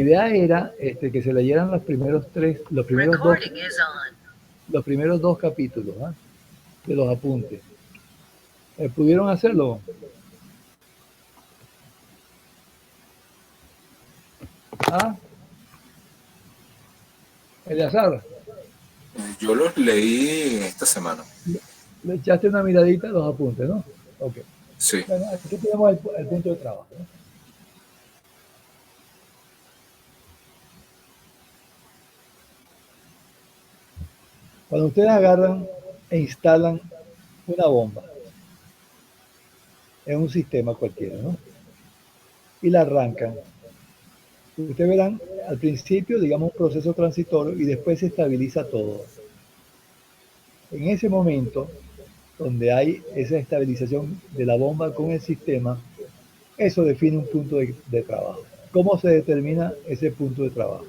idea era que se leyeran los primeros dos capítulos, ¿ah? De los apuntes. ¿Pudieron hacerlo? ¿Ah? Eleazar, Yo los leí esta semana. le echaste una miradita a los apuntes, ¿no? Ok. Sí. Bueno, aquí tenemos el punto de trabajo, ¿no? Cuando ustedes agarran e instalan una bomba en un sistema cualquiera, ¿no? Y la arrancan, ustedes verán al principio, digamos, un proceso transitorio y después se estabiliza todo. En ese momento, donde hay esa estabilización de la bomba con el sistema, eso define un punto de trabajo. ¿Cómo se determina ese punto de trabajo?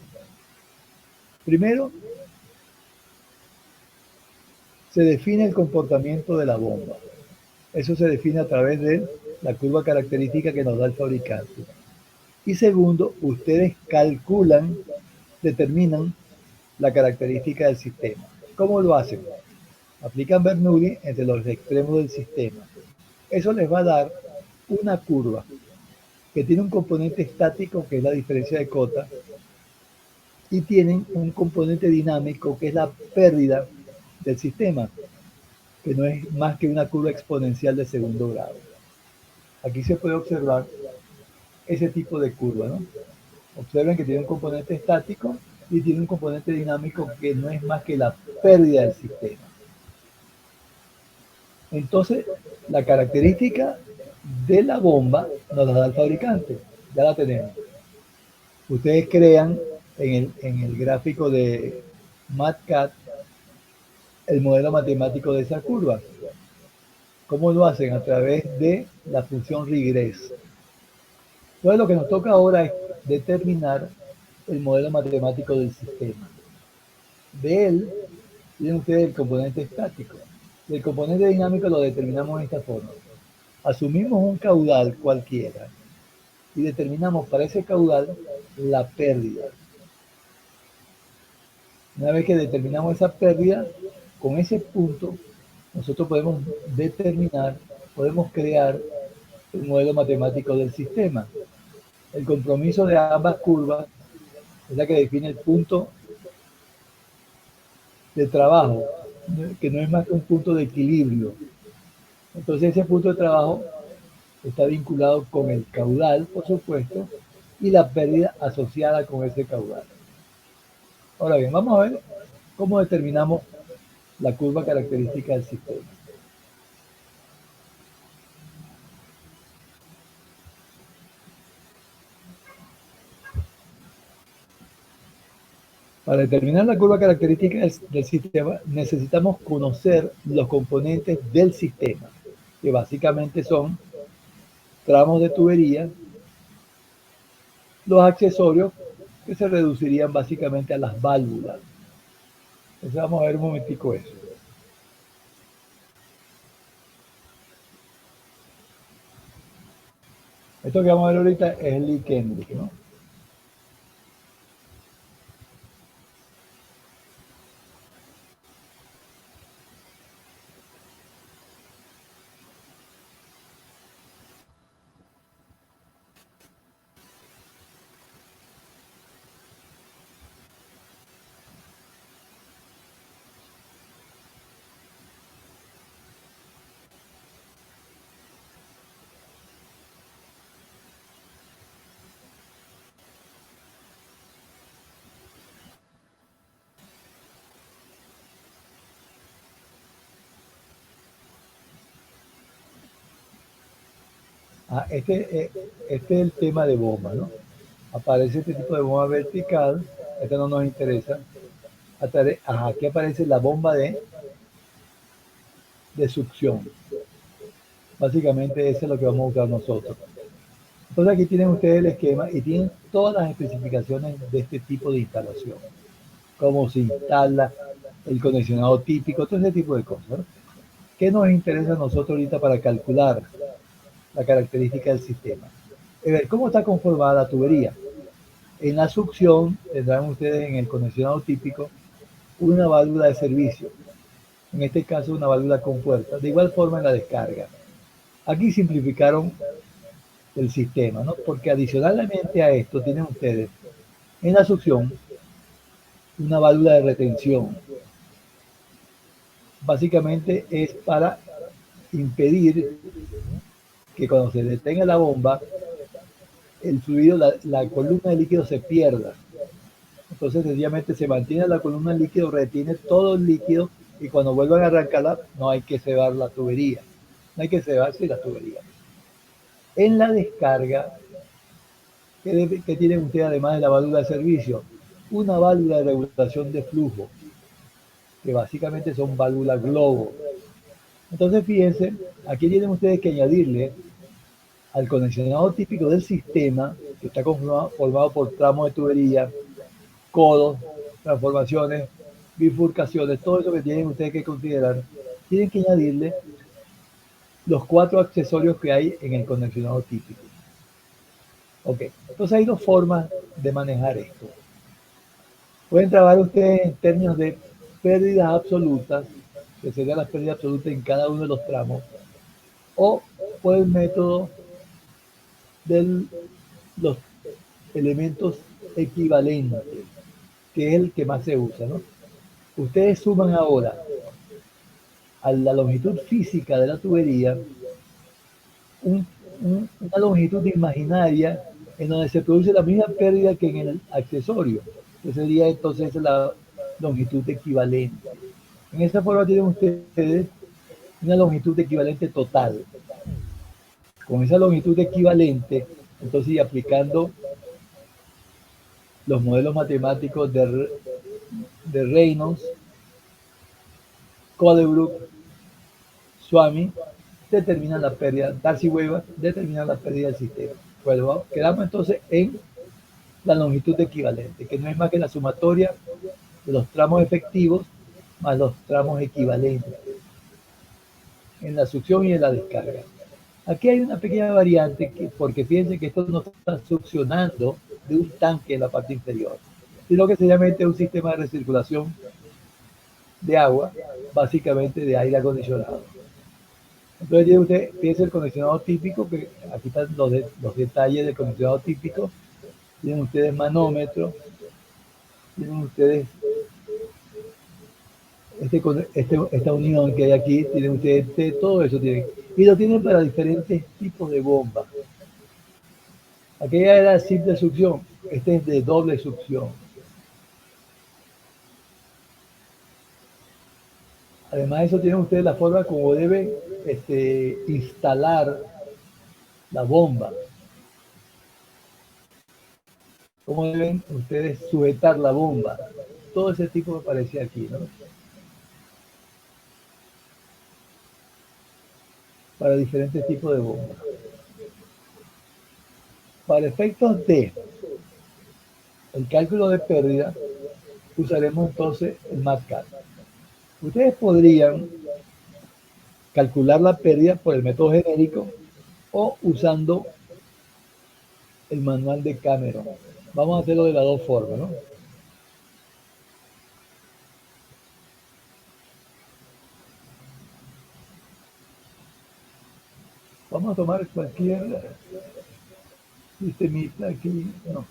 Primero, se define el comportamiento de la bomba. Eso se define a través de la curva característica que nos da el fabricante. Y segundo, ustedes calculan, determinan la característica del sistema. ¿Cómo lo hacen? Aplican Bernoulli entre los extremos del sistema. Eso les va a dar una curva que tiene un componente estático, que es la diferencia de cota, y tienen un componente dinámico, que es la pérdida del sistema, que no es más que una curva exponencial de segundo grado. Aquí se puede observar ese tipo de curva, ¿no? Observen que tiene un componente estático y tiene un componente dinámico que no es más que la pérdida del sistema. Entonces, la característica de la bomba nos la da el fabricante, ya la tenemos. Ustedes crean en el gráfico de MATCAD el modelo matemático de esa curva. ¿Cómo lo hacen? A través de la función regress. Entonces lo que nos toca ahora es determinar el modelo matemático del sistema. De él tienen ustedes el componente estático. El componente dinámico lo determinamos de esta forma. Asumimos un caudal cualquiera y determinamos para ese caudal la pérdida. Una vez que determinamos esa pérdida, con ese punto nosotros podemos determinar, podemos crear el modelo matemático del sistema. El compromiso de ambas curvas es la que define el punto de trabajo, que no es más que un punto de equilibrio. Entonces ese punto de trabajo está vinculado con el caudal, por supuesto, y la pérdida asociada con ese caudal. Ahora bien, vamos a ver cómo determinamos la curva característica del sistema. Para determinar la curva característica del sistema necesitamos conocer los componentes del sistema, que básicamente son tramos de tubería, los accesorios, que se reducirían básicamente a las válvulas. Entonces vamos a ver un momentico eso. Esto que vamos a ver ahorita es el Lee Kendrick, ¿no? Este es el tema de bomba, ¿no? Aparece este tipo de bomba vertical, esta no nos interesa. Aquí aparece la bomba de succión. Básicamente eso es lo que vamos a buscar nosotros. Entonces aquí tienen ustedes el esquema y tienen todas las especificaciones de este tipo de instalación. Cómo se instala, el conexionado típico, todo ese tipo de cosas, ¿no? ¿Qué nos interesa a nosotros ahorita para calcular la característica del sistema? Es ver cómo está conformada la tubería. En la succión tendrán ustedes en el conexionado típico una válvula de servicio, en este caso una válvula con puerta. De igual forma en la descarga. Aquí simplificaron el sistema, ¿no? Porque adicionalmente a esto tienen ustedes en la succión una válvula de retención. Básicamente es para impedir que cuando se detenga la bomba, el fluido, la columna de líquido se pierda. Entonces sencillamente se mantiene la columna de líquido, retiene todo el líquido y cuando vuelvan a arrancarla no hay que cebar la tubería. No hay que cebarse la tubería. En la descarga, ¿qué tienen ustedes además de la válvula de servicio? Una válvula de regulación de flujo, que básicamente son válvulas globo. Entonces fíjense, aquí tienen ustedes que añadirle al conexionado típico del sistema, que está formado por tramos de tubería, codos, transformaciones, bifurcaciones, todo eso que tienen ustedes que considerar, tienen que añadirle los 4 accesorios que hay en el conexionado típico. Ok, entonces hay 2 formas de manejar esto. Pueden trabajar ustedes en términos de pérdidas absolutas, que serían las pérdidas absolutas en cada uno de los tramos, o por el método de los elementos equivalentes, que es el que más se usa, ¿no? Ustedes suman ahora a la longitud física de la tubería una longitud imaginaria en donde se produce la misma pérdida que en el accesorio, que sería entonces la longitud equivalente. En esta forma tienen ustedes una longitud equivalente total. Con esa longitud equivalente, entonces y aplicando los modelos matemáticos de Reynolds, Colebrook, Swami, determinan la pérdida, Darcy-Weber determinan la pérdida del sistema. Bueno, quedamos entonces en la longitud equivalente, que no es más que la sumatoria de los tramos efectivos más los tramos equivalentes en la succión y en la descarga. Aquí hay una pequeña variante, porque fíjense que esto no está succionando de un tanque en la parte inferior, sino que sencillamente es un sistema de recirculación de agua, básicamente de aire acondicionado. Entonces tiene usted, fíjense el condicionado típico, que aquí están los detalles del condicionado típico. Tienen ustedes manómetro, tienen ustedes esta unión que hay aquí, tienen ustedes todo eso tienen. Y lo tienen para diferentes tipos de bombas. Aquella era simple succión, este es de doble succión. Además de eso tienen ustedes la forma como deben instalar la bomba. Cómo deben ustedes sujetar la bomba. Todo ese tipo me parecía aquí, ¿no? Para diferentes tipos de bombas. Para efectos de el cálculo de pérdida, usaremos entonces el MATCAD. Ustedes podrían calcular la pérdida por el método genérico o usando el manual de Cameron. Vamos a hacerlo de las dos formas, ¿no? Vamos a tomar cualquier sistemita aquí. No,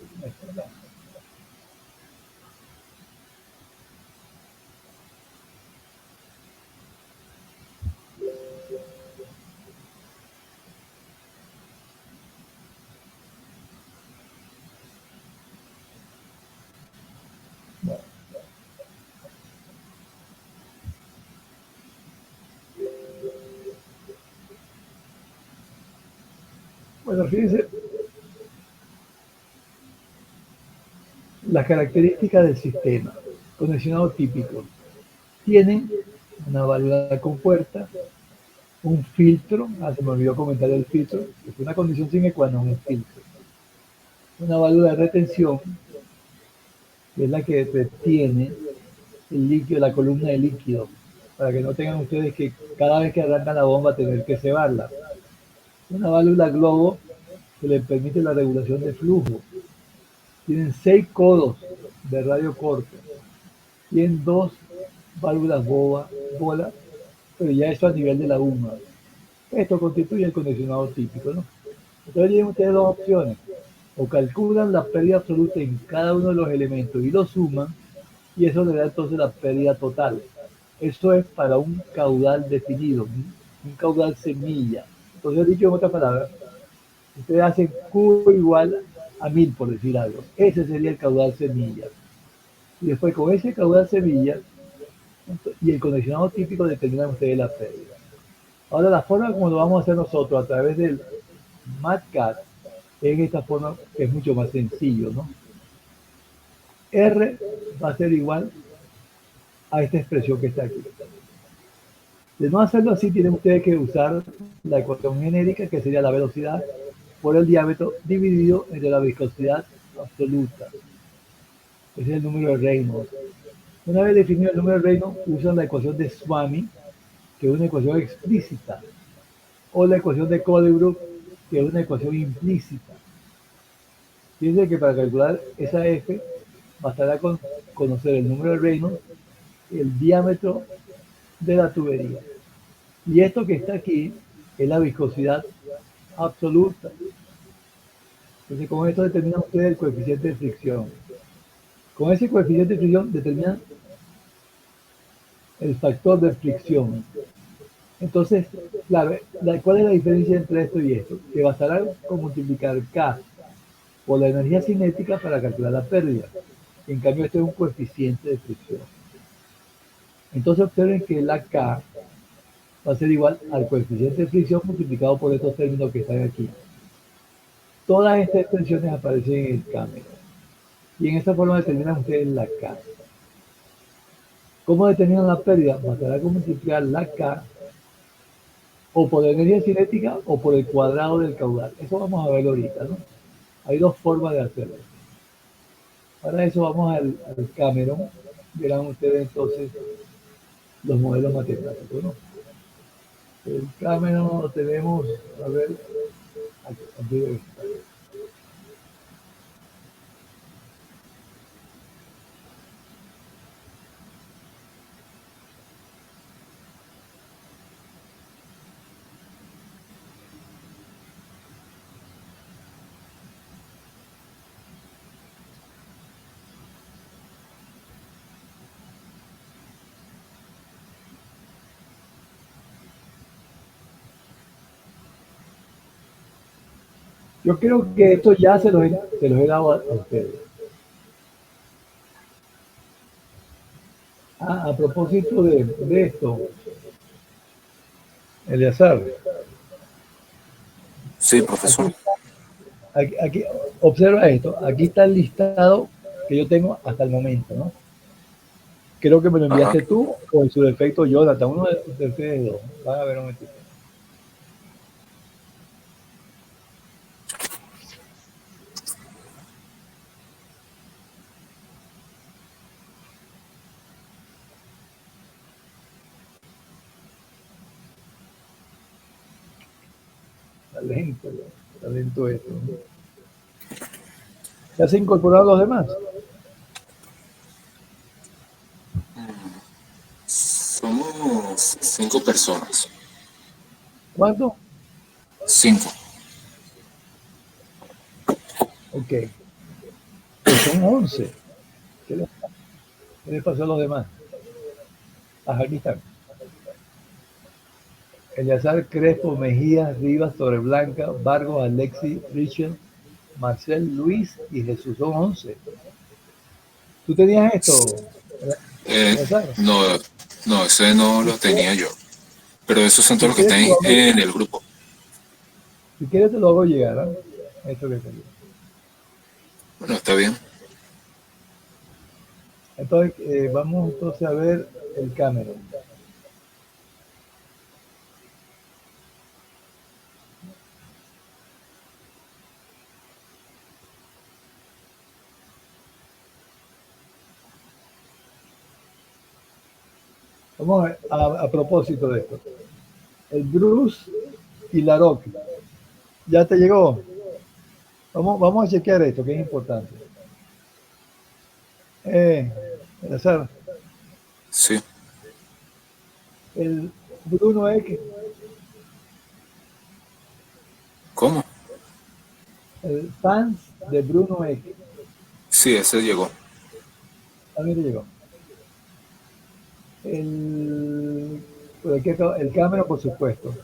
bueno, fíjense las características del sistema. Condicionado típico. Tienen una válvula con puerta, un filtro, se me olvidó comentar el filtro, es una condición sine qua non el filtro. Una válvula de retención, que es la que retiene el líquido, la columna de líquido, para que no tengan ustedes que cada vez que arrancan la bomba tener que cebarla. Una válvula globo que le permite la regulación de flujo. Tienen 6 codos de radio corto. Tienen 2 válvulas bola, pero ya eso a nivel de la UMA. Esto constituye el condicionado típico, ¿no? Entonces tienen ustedes dos opciones. O calculan la pérdida absoluta en cada uno de los elementos y lo suman, y eso le da entonces la pérdida total. Eso es para un caudal definido, un caudal semilla. Entonces, dicho en otras palabras, ustedes hacen Q igual a 1000, por decir algo. Ese sería el caudal semilla. Y después con ese caudal semilla y el condicionado típico determinan ustedes la pérdida. Ahora, la forma como lo vamos a hacer nosotros a través del MATCAD es esta forma que es mucho más sencillo, ¿no? R va a ser igual a esta expresión que está aquí. De no hacerlo así, tienen ustedes que usar la ecuación genérica, que sería la velocidad por el diámetro dividido entre la viscosidad absoluta. Ese es el número de Reynolds. Una vez definido el número de Reynolds, usan la ecuación de Swami, que es una ecuación explícita, o la ecuación de Colebrook, que es una ecuación implícita. Fíjense que para calcular esa F, bastará con conocer el número de Reynolds, el diámetro de la tubería. Y esto que está aquí es la viscosidad absoluta. Entonces, con esto determinan ustedes el coeficiente de fricción. Con ese coeficiente de fricción determinan el factor de fricción. Entonces, claro, ¿cuál es la diferencia entre esto y esto? Que bastará con multiplicar K por la energía cinética para calcular la pérdida. En cambio, este es un coeficiente de fricción. Entonces, observen que la K va a ser igual al coeficiente de fricción multiplicado por estos términos que están aquí. Todas estas expresiones aparecen en el Cameron. Y en esta forma determinan ustedes la K. ¿Cómo determinan la pérdida? Bastará con multiplicar la K o por la energía cinética o por el cuadrado del caudal. Eso vamos a verlo ahorita, ¿no? Hay dos formas de hacerlo. Para eso vamos al Cameron. Verán ustedes entonces los modelos matemáticos, ¿no? El Cameron lo tenemos, a ver, aquí. Yo creo que esto ya se los he dado a ustedes. A propósito de esto, Eleazar. Sí, profesor. Aquí, observa esto. Aquí está el listado que yo tengo hasta el momento, ¿no? Creo que me lo enviaste Ajá. tú o en su defecto Jonathan, uno de ustedes dos. Van a ver un momentito. Talento esto, ¿no? ¿Ya se incorporaron los demás? Somos 5 personas. ¿Cuánto? 5. Ok. Pues son 11. ¿Qué les pasó a los demás? Ajá, aquí están. Eleazar Crespo, Mejía, Rivas, Torreblanca, Vargas, Alexis, Richard, Marcel, Luis y Jesús. Son 11. ¿Tú tenías esto, Eleazar? No, ese no lo tenía yo. Pero esos son Si todos los que quieres, están en el grupo. si quieres te lo hago llegar, ¿eh? Esto que te digo. Bueno, está bien. Entonces, vamos entonces a ver el Cameron. Vamos a ver, a propósito de esto. El Bruce y la ¿ya te llegó? Vamos a chequear esto, que es importante. Eh, Eleazar, Sí. el Bruno X, ¿Cómo? el fans de Bruno X, Sí, ese llegó. también te llegó. El, pues, el Cameron, por supuesto.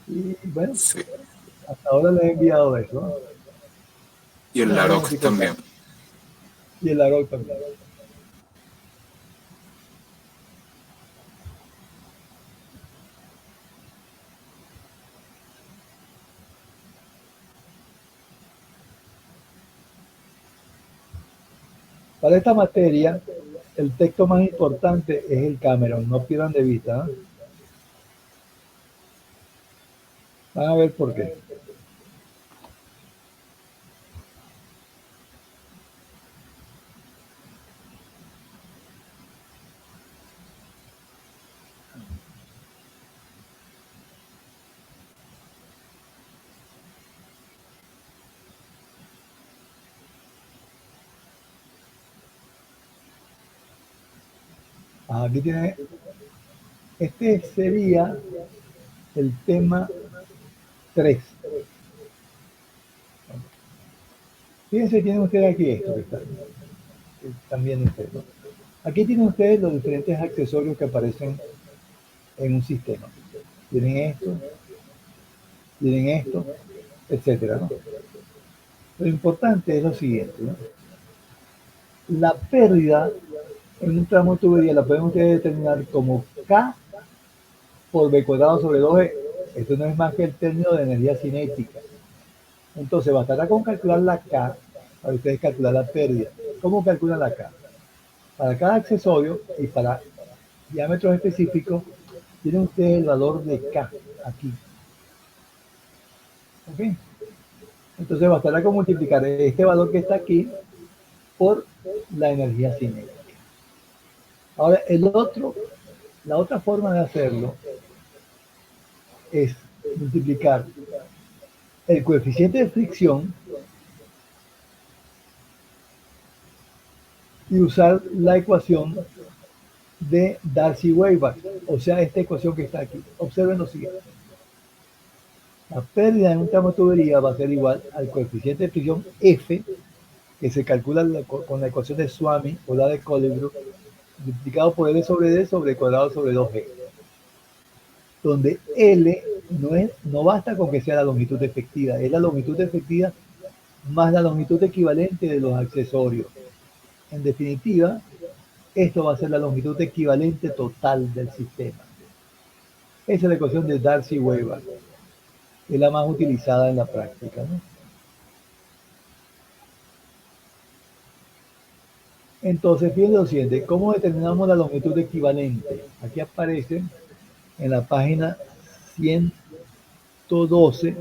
Y bueno, Sí. hasta ahora les he enviado eso, ¿no? Y el Déjame un Laroc momentico acá. también. Y el Larok también. Para esta materia, el texto más importante es el Cameron, no pierdan de vista, ¿no? Van a ver por qué. Aquí tiene, este sería el tema 3. Fíjense, tienen ustedes aquí esto que están viendo ustedes, ¿no? Aquí tienen ustedes los diferentes accesorios que aparecen en un sistema. Tienen esto, etcétera, ¿no? Lo importante es lo siguiente, ¿no? La pérdida en un tramo de tubería la pueden ustedes determinar como K por B cuadrado sobre 2E. Esto no es más que el término de energía cinética. Entonces bastará con calcular la K para ustedes calcular la pérdida. ¿Cómo calculan la K? Para cada accesorio y para diámetros específicos, tienen ustedes el valor de K aquí. ¿Ok? Entonces bastará con multiplicar este valor que está aquí por la energía cinética. Ahora, la otra forma de hacerlo es multiplicar el coeficiente de fricción y usar la ecuación de Darcy-Weisbach, o sea, esta ecuación que está aquí. Observen lo siguiente. La pérdida en un tramo de tubería va a ser igual al coeficiente de fricción F, que se calcula con la ecuación de Swami o la de Colebrook, multiplicado por L sobre D sobre cuadrado sobre 2G, donde L no basta con que sea la longitud efectiva, es la longitud efectiva más la longitud equivalente de los accesorios. En definitiva, esto va a ser la longitud equivalente total del sistema. Esa es la ecuación de Darcy-Weisbach, es la más utilizada en la práctica, ¿no? Entonces, fíjense lo siguiente, ¿cómo determinamos la longitud equivalente? Aquí aparece en la página 112.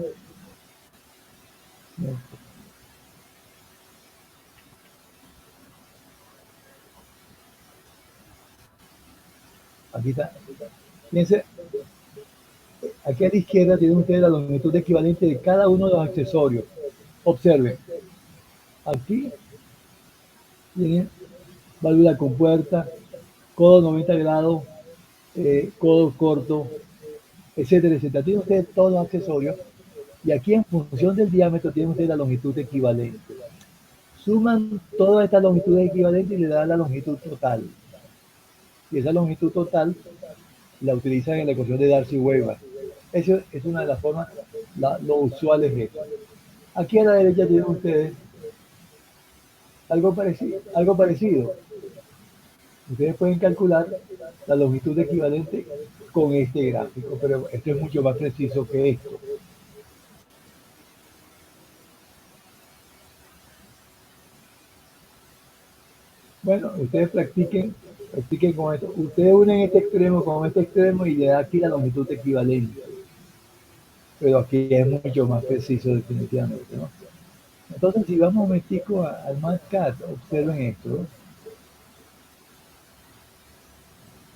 Aquí está. Fíjense, aquí a la izquierda tienen ustedes la longitud equivalente de cada uno de los accesorios. Observen, aquí tienen válvula compuerta, codo 90 grados, codo corto, etcétera, etcétera. Tienen ustedes todos los accesorios y aquí en función del diámetro tienen ustedes la longitud equivalente. Suman todas estas longitudes equivalentes y le dan la longitud total. Y esa longitud total la utilizan en la ecuación de Darcy-Weisbach. Esa es una de las formas, lo usual es esto. Aquí a la derecha tienen ustedes algo parecido. Ustedes pueden calcular la longitud equivalente con este gráfico, pero esto es mucho más preciso que esto. Bueno, ustedes practiquen con esto. Ustedes unen este extremo con este extremo y le da aquí la longitud equivalente. Pero aquí es mucho más preciso definitivamente, ¿no? Entonces, si vamos un momentico al MatCat, observen esto, ¿no?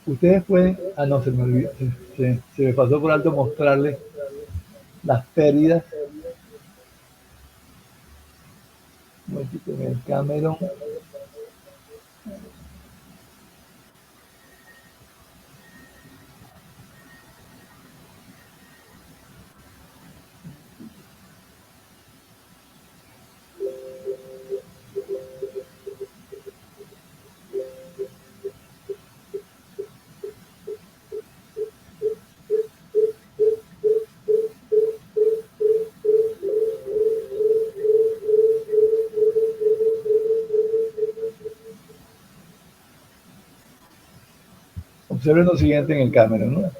Ustedes pueden, no, se me olvidó, se me pasó por alto mostrarles las pérdidas. Un momentito en el Cameron. Observen lo siguiente en el Cameron, ¿no?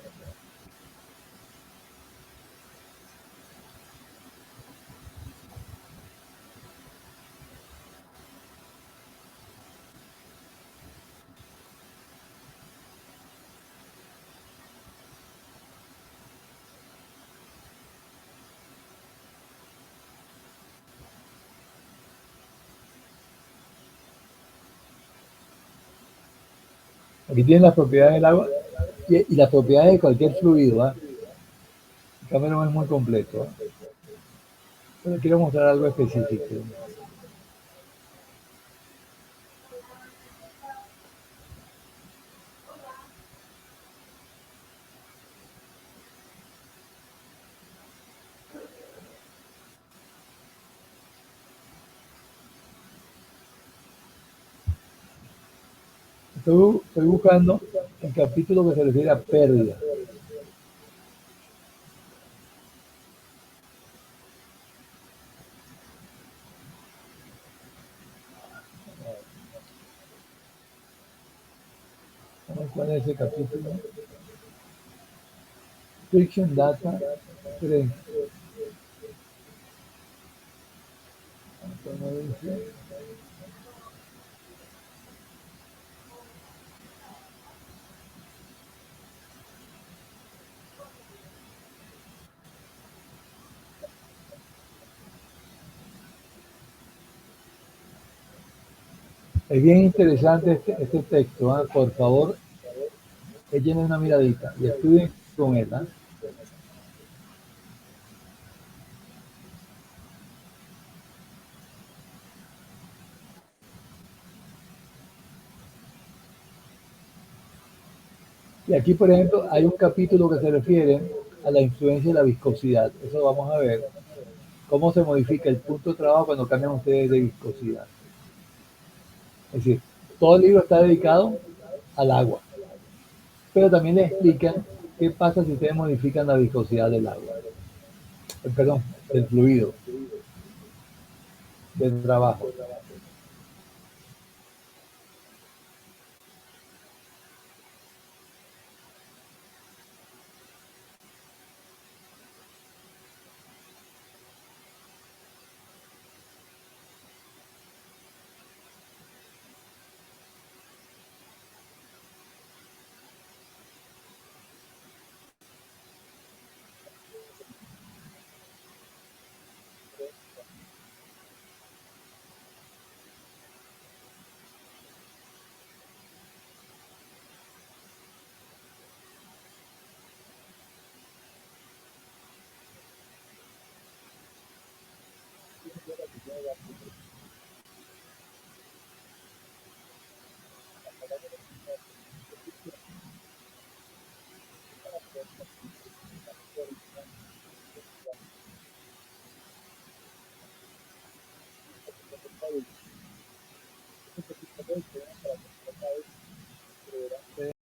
Aquí tienen las propiedades del agua y las propiedades de cualquier fluido. ¿Ah? El Cameron es muy completo. ¿Ah? Pero quiero mostrar algo específico. Estoy buscando el capítulo que se refiere a pérdida. ¿Cuál es ese capítulo? Friction Data 3. Es bien interesante este texto. ¿Eh? Por favor, échenle una miradita y estudien con él. ¿Eh? Y aquí, por ejemplo, hay un capítulo que se refiere a la influencia de la viscosidad. Eso vamos a ver. Cómo se modifica el punto de trabajo cuando cambian ustedes de viscosidad. Es decir, todo el libro está dedicado al agua. Pero también le explican qué pasa si ustedes modifican la viscosidad del agua. Perdón, del fluido, del trabajo.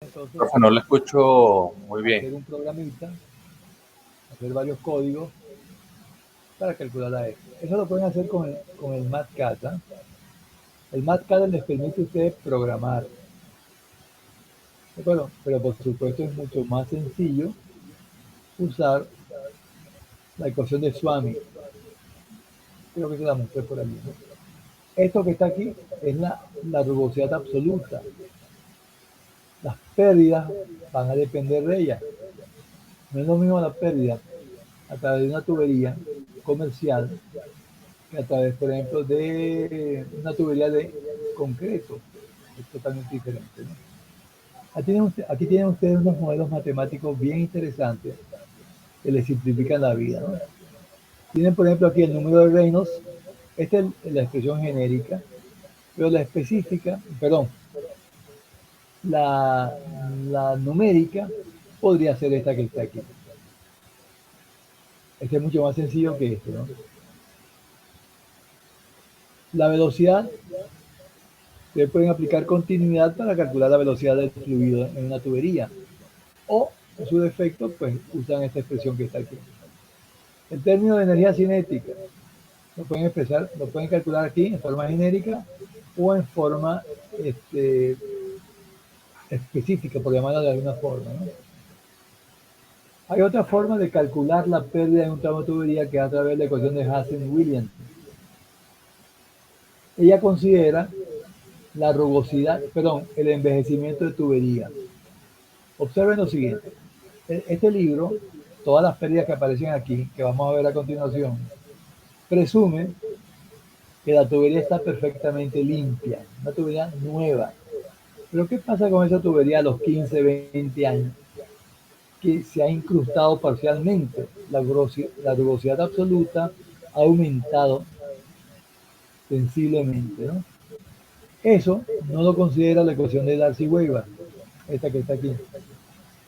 Entonces, Profe, no lo escucho muy bien. hacer un programita, hacer varios códigos para calcular la E. Eso lo pueden hacer con el MATCAD. ¿Eh? El MATCAD les permite a ustedes programar. ¿De acuerdo? Pero por supuesto es mucho más sencillo usar la ecuación de Swami. Creo que se la mostré por allí. ¿No? Esto que está aquí es la rugosidad absoluta. Las pérdidas van a depender de ella. No es lo mismo la pérdida a través de una tubería comercial que a través, por ejemplo, de una tubería de concreto. Es totalmente diferente. ¿No? Aquí tienen ustedes unos modelos matemáticos bien interesantes que les simplifican la vida. ¿No? Tienen, por ejemplo, aquí el número de Reynolds. Esta es la expresión genérica, pero la específica, perdón, la, la numérica podría ser esta que está aquí. Este es mucho más sencillo que este, ¿no? La velocidad, ustedes pueden aplicar continuidad para calcular la velocidad del fluido en una tubería. O, en su defecto, pues usan esta expresión que está aquí. En términos de energía cinética, lo pueden calcular aquí en forma genérica o en forma específica, por llamarlo de alguna forma, ¿no? Hay otra forma de calcular la pérdida de un tramo de tubería que es a través de la ecuación de Hazen-Williams. Ella considera la rugosidad, perdón, el envejecimiento de tuberías. Observen lo siguiente. Este libro, todas las pérdidas que aparecen aquí, que vamos a ver a continuación, presume que la tubería está perfectamente limpia, una tubería nueva. Pero ¿qué pasa con esa tubería a los 15, 20 años? Que se ha incrustado parcialmente. La rugosidad absoluta ha aumentado sensiblemente, ¿no? Eso no lo considera la ecuación de Darcy-Weisbach, esta que está aquí.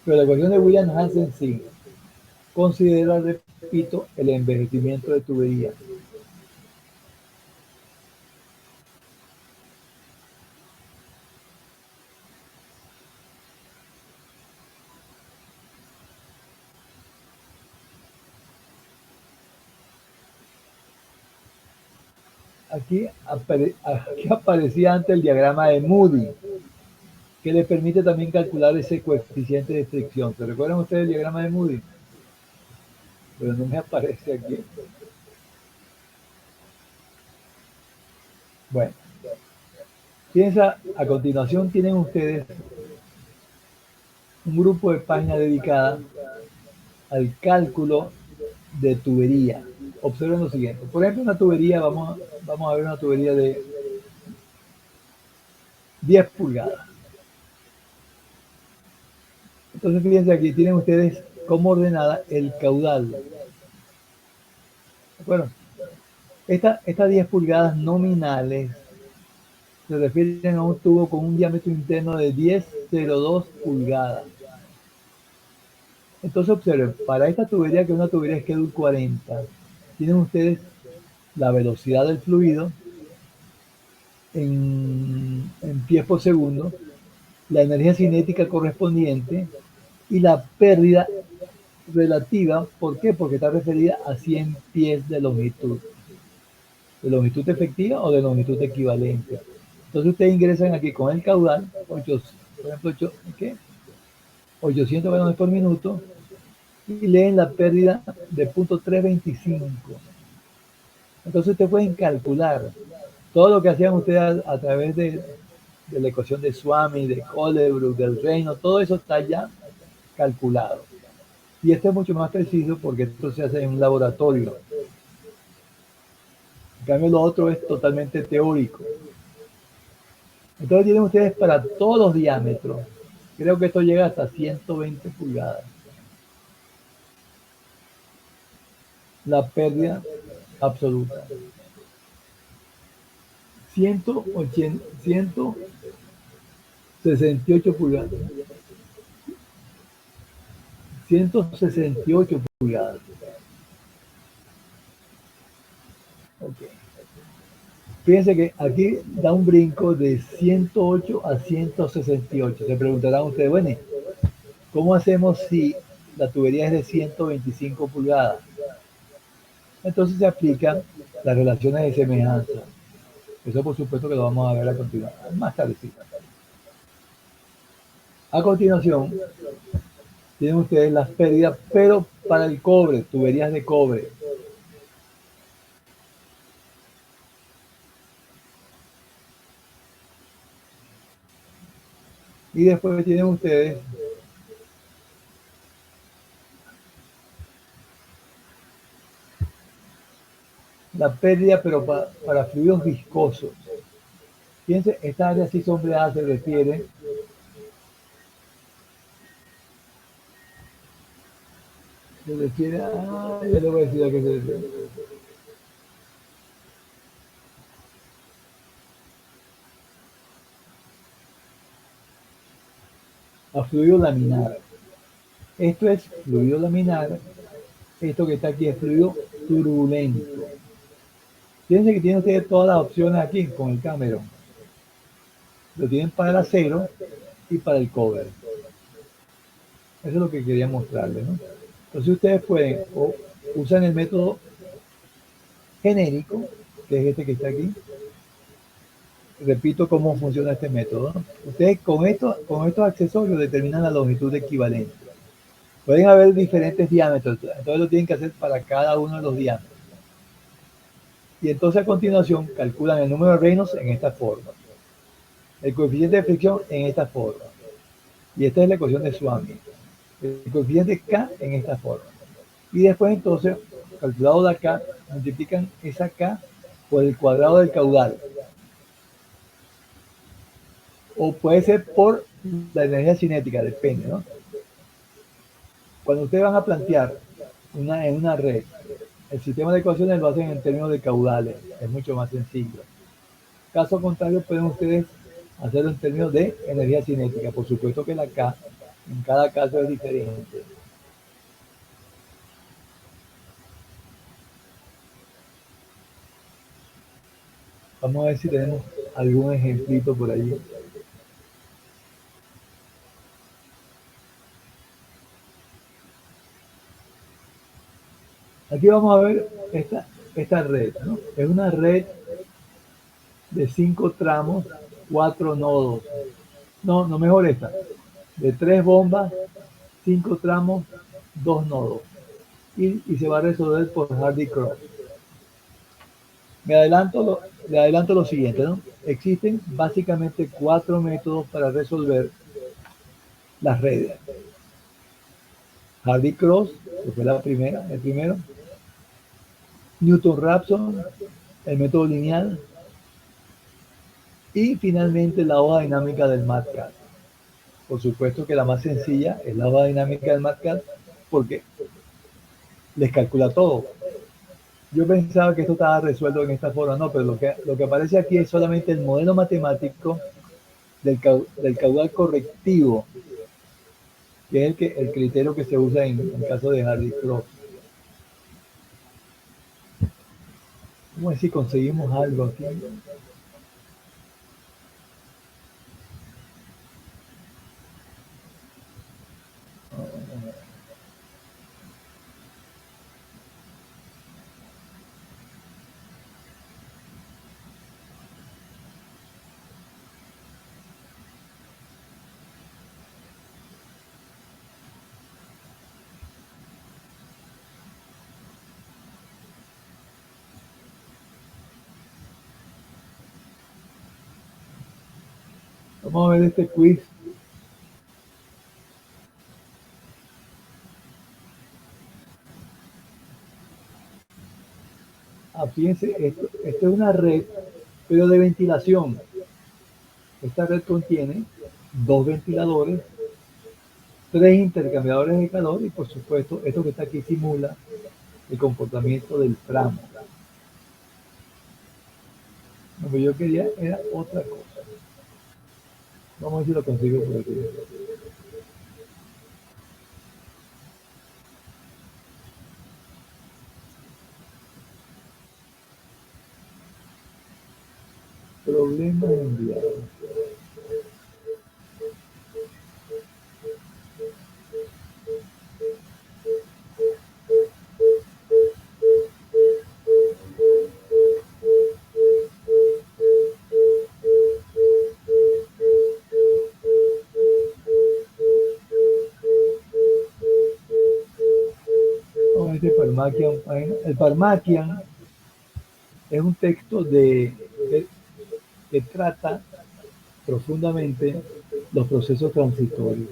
Pero la ecuación de William Hansen sí considera, repito, el envejecimiento de tuberías. Aquí aparecía antes el diagrama de Moody, que le permite también calcular ese coeficiente de fricción. ¿Se recuerdan ustedes el diagrama de Moody? Pero no me aparece aquí. Bueno, piensa, a continuación tienen ustedes un grupo de páginas dedicada al cálculo de tubería. Observen lo siguiente. Por ejemplo, una tubería, vamos a ver una tubería de 10 pulgadas. Entonces, fíjense aquí, tienen ustedes cómo ordenada el caudal. ¿De acuerdo? Estas 10 pulgadas nominales se refieren a un tubo con un diámetro interno de 10,02 pulgadas. Entonces observen, para esta tubería, que es una tubería Schedule 40, tienen ustedes la velocidad del fluido en pies por segundo, la energía cinética correspondiente y la pérdida relativa. ¿Por qué? Porque está referida a 100 pies de longitud efectiva o de longitud equivalente. Entonces ustedes ingresan aquí con el caudal, por ejemplo, 800 galones por minuto, y leen la pérdida de 0.325. Entonces ustedes pueden calcular todo lo que hacían ustedes a través de la ecuación de Swami, de Colebrook, del Reino, todo eso está ya calculado. Y esto es mucho más preciso porque esto se hace en un laboratorio. En cambio, lo otro es totalmente teórico. Entonces tienen ustedes para todos los diámetros. Creo que esto llega hasta 120 pulgadas. La pérdida absoluta. 168 pulgadas. 168 pulgadas. Okay. Fíjense que aquí da un brinco de 108 a 168. Se preguntarán ustedes, bueno, ¿cómo hacemos si la tubería es de 125 pulgadas? Entonces se aplican las relaciones de semejanza. Eso por supuesto que lo vamos a ver a continuación, más tardecita. A continuación, tienen ustedes las pérdidas, pero para el cobre, tuberías de cobre. Y después tienen ustedes la pérdida, pero para fluidos viscosos. Fíjense, esta área así sombreada se refiere a, ya le voy a decir a qué se refiere. A fluido laminar. Esto es fluido laminar. Esto que está aquí es fluido turbulento. Fíjense que tienen ustedes todas las opciones aquí con el Cameron. Lo tienen para el acero y para el cobre. Eso es lo que quería mostrarles, ¿no? Entonces ustedes pueden o usan el método genérico, que es este que está aquí, repito cómo funciona este método, ¿no? Ustedes con estos accesorios determinan la longitud equivalente. Pueden haber diferentes diámetros, entonces lo tienen que hacer para cada uno de los diámetros. Y entonces a continuación calculan el número de Reynolds en esta forma, el coeficiente de fricción en esta forma, y esta es la ecuación de Swami, el coeficiente K en esta forma. Y después entonces, calculado de acá, multiplican esa K por el cuadrado del caudal. O puede ser por la energía cinética, depende, ¿no? Cuando ustedes van a plantear en una red, el sistema de ecuaciones lo hacen en términos de caudales, es mucho más sencillo. Caso contrario, pueden ustedes hacerlo en términos de energía cinética. Por supuesto que la K en cada caso es diferente. Vamos a ver si tenemos algún ejemplito por ahí. Aquí vamos a ver esta red, ¿no? Es una red de 5 tramos, 4 nodos. No, mejor esta. De 3 bombas, 5 tramos, 2 nodos. Y se va a resolver por Hardy-Cross. Le adelanto lo siguiente, ¿no? Existen básicamente 4 métodos para resolver las redes. Hardy-Cross, que fue el primero. Newton-Raphson, el método lineal. Y finalmente la hoja dinámica del MATLAB. Por supuesto que la más sencilla es la hoja dinámica del MATLAB porque les calcula todo. Yo pensaba que esto estaba resuelto en esta forma, no, pero lo que aparece aquí es solamente el modelo matemático del caudal correctivo, que es el criterio que se usa en caso de Hardy-Cross. Vamos a ver si conseguimos algo aquí. Vamos a ver este quiz. Fíjense, esto es una red, pero de ventilación. Esta red contiene 2 ventiladores, 3 intercambiadores de calor y por supuesto esto que está aquí simula el comportamiento del tramo. Lo que yo quería era otra cosa. Vamos a ver si lo consigo por aquí. Problema enviado. Este Parmaquian, el Parmaquian es un texto que trata profundamente los procesos transitorios.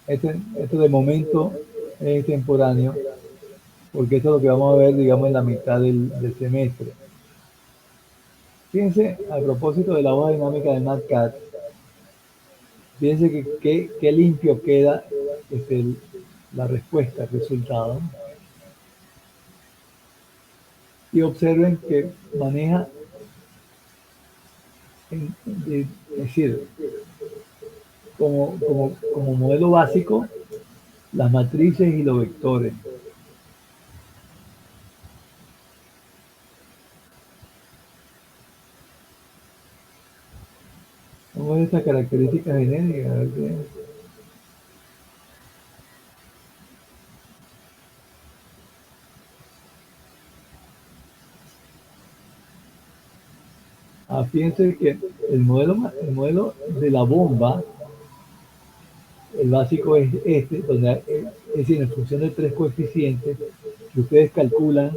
Esto de momento es extemporáneo, porque esto es lo que vamos a ver, digamos, en la mitad del semestre. Fíjense, a propósito de la hoja dinámica de MATLAB, fíjense que limpio queda la respuesta, el resultado. Y observen que maneja, es decir, como modelo básico, las matrices y los vectores. Vamos a ver estas características genéticas. A ver qué. Fíjense que el modelo de la bomba, el básico es este, donde es decir, en función de tres coeficientes que ustedes calculan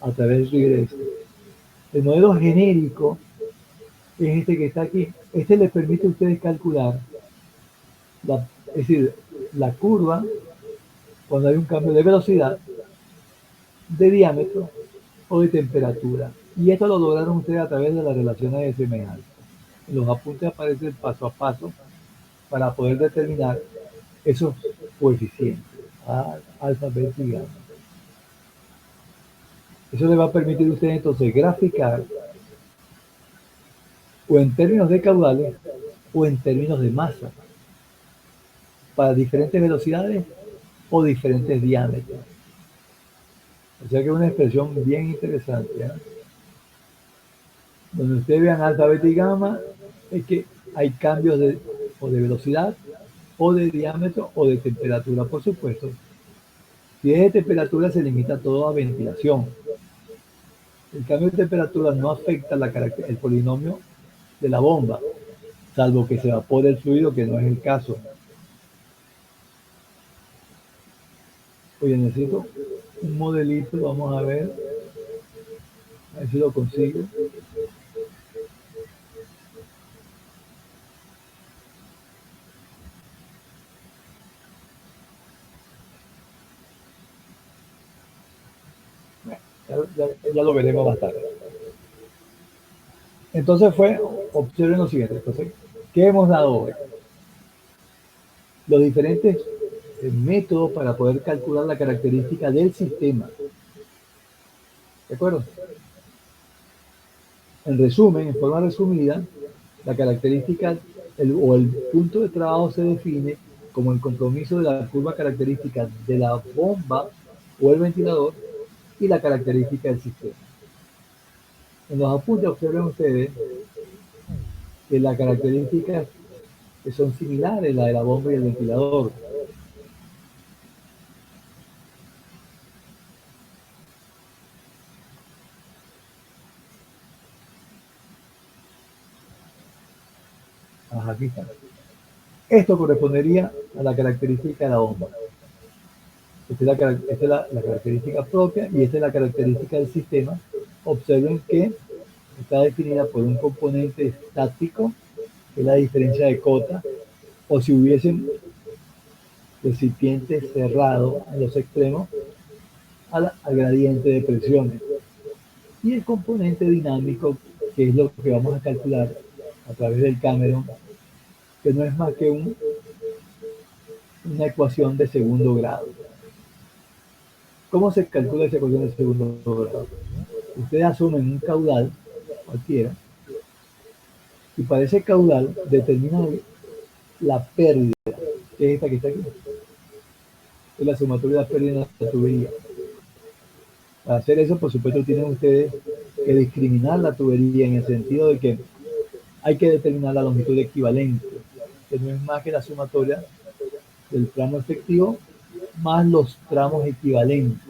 a través del regreso. El modelo genérico es este que está aquí. Este les permite a ustedes calcular, es decir, la curva cuando hay un cambio de velocidad, de diámetro o de temperatura. Y esto lo lograron ustedes a través de las relaciones de semejanza. En los apuntes aparece el paso a paso para poder determinar esos coeficientes, alfa, beta y gamma. Eso le va a permitir a ustedes entonces graficar o en términos de caudales o en términos de masa para diferentes velocidades o diferentes diámetros. O sea que es una expresión bien interesante, ¿eh? Donde ustedes vean alfa, beta y gamma, es que hay cambios o de velocidad, o de diámetro, o de temperatura, por supuesto. Si es de temperatura, se limita todo a ventilación. El cambio de temperatura no afecta el polinomio de la bomba, salvo que se evapore el fluido, que no es el caso. Oye, necesito un modelito, vamos a ver si lo consigo. Ya lo veremos más tarde. Entonces observen lo siguiente. Entonces, ¿qué hemos dado hoy? Los diferentes métodos para poder calcular la característica del sistema. ¿De acuerdo? En resumen, en forma resumida, la característica o el punto de trabajo se define como el compromiso de la curva característica de la bomba o el ventilador y la característica del sistema. En los apuntes observen ustedes que las características que son similares, la de la bomba y el ventilador. Ajá, aquí está. Esto correspondería a la característica de la bomba. Esta es la característica propia y esta es la característica del sistema. Observen que está definida por un componente estático, que es la diferencia de cota, o si hubiesen recipientes cerrados en los extremos, al gradiente de presiones. Y el componente dinámico, que es lo que vamos a calcular a través del Cameron, que no es más que una ecuación de segundo grado. ¿Cómo se calcula esa ecuación de segundo grado? Ustedes asumen un caudal cualquiera y para ese caudal determinan la pérdida, que es esta que está aquí, es la sumatoria de la pérdida en la tubería. Para hacer eso, por supuesto, tienen ustedes que discriminar la tubería en el sentido de que hay que determinar la longitud equivalente, que no es más que la sumatoria del tramo efectivo más los tramos equivalentes.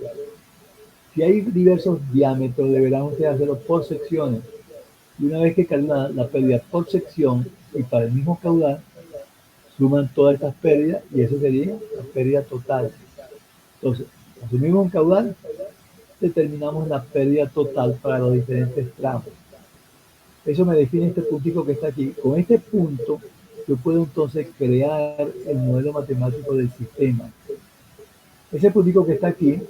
Si hay diversos diámetros, deberán ustedes hacerlo por secciones. Y una vez que calculan la pérdida por sección y para el mismo caudal, suman todas estas pérdidas y eso sería la pérdida total. Entonces, asumimos un caudal, determinamos la pérdida total para los diferentes tramos. Eso me define este puntico que está aquí. Con este punto, yo puedo entonces crear el modelo matemático del sistema. Ese puntico que está aquí,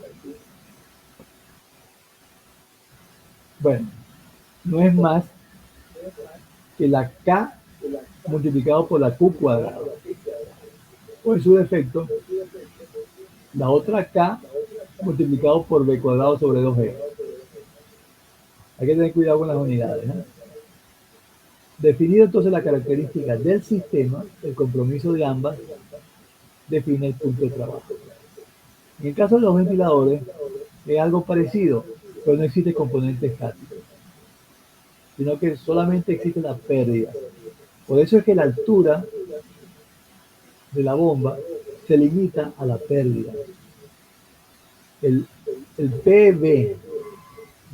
bueno, no es más que la K multiplicado por la Q cuadrado. O en su defecto, la otra K multiplicado por B cuadrado sobre 2G. Hay que tener cuidado con las unidades, ¿no? Definido entonces la característica del sistema, el compromiso de ambas define el punto de trabajo. En el caso de los ventiladores, es algo parecido, pero no existe componente estático, sino que solamente existe la pérdida. Por eso es que la altura de la bomba se limita a la pérdida. El PV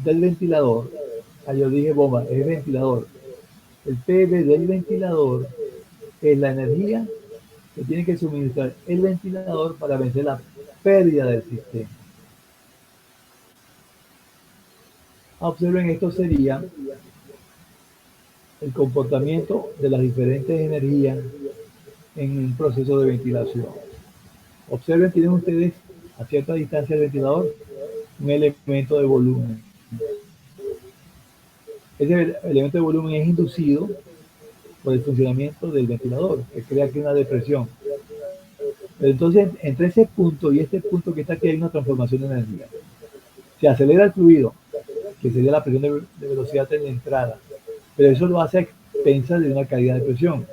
del ventilador, yo dije bomba, es ventilador, El PV del ventilador es la energía que tiene que suministrar el ventilador para vencer la pérdida del sistema. Observen, esto sería el comportamiento de las diferentes energías en un proceso de ventilación. Observen, tienen ustedes a cierta distancia del ventilador un elemento de volumen. Ese elemento de volumen es inducido por el funcionamiento del ventilador, que crea aquí una depresión. Pero entonces, entre ese punto y este punto que está aquí hay una transformación de energía. Se acelera el fluido, que sería la presión de velocidad en la entrada, pero eso lo hace a expensas de una caída de presión.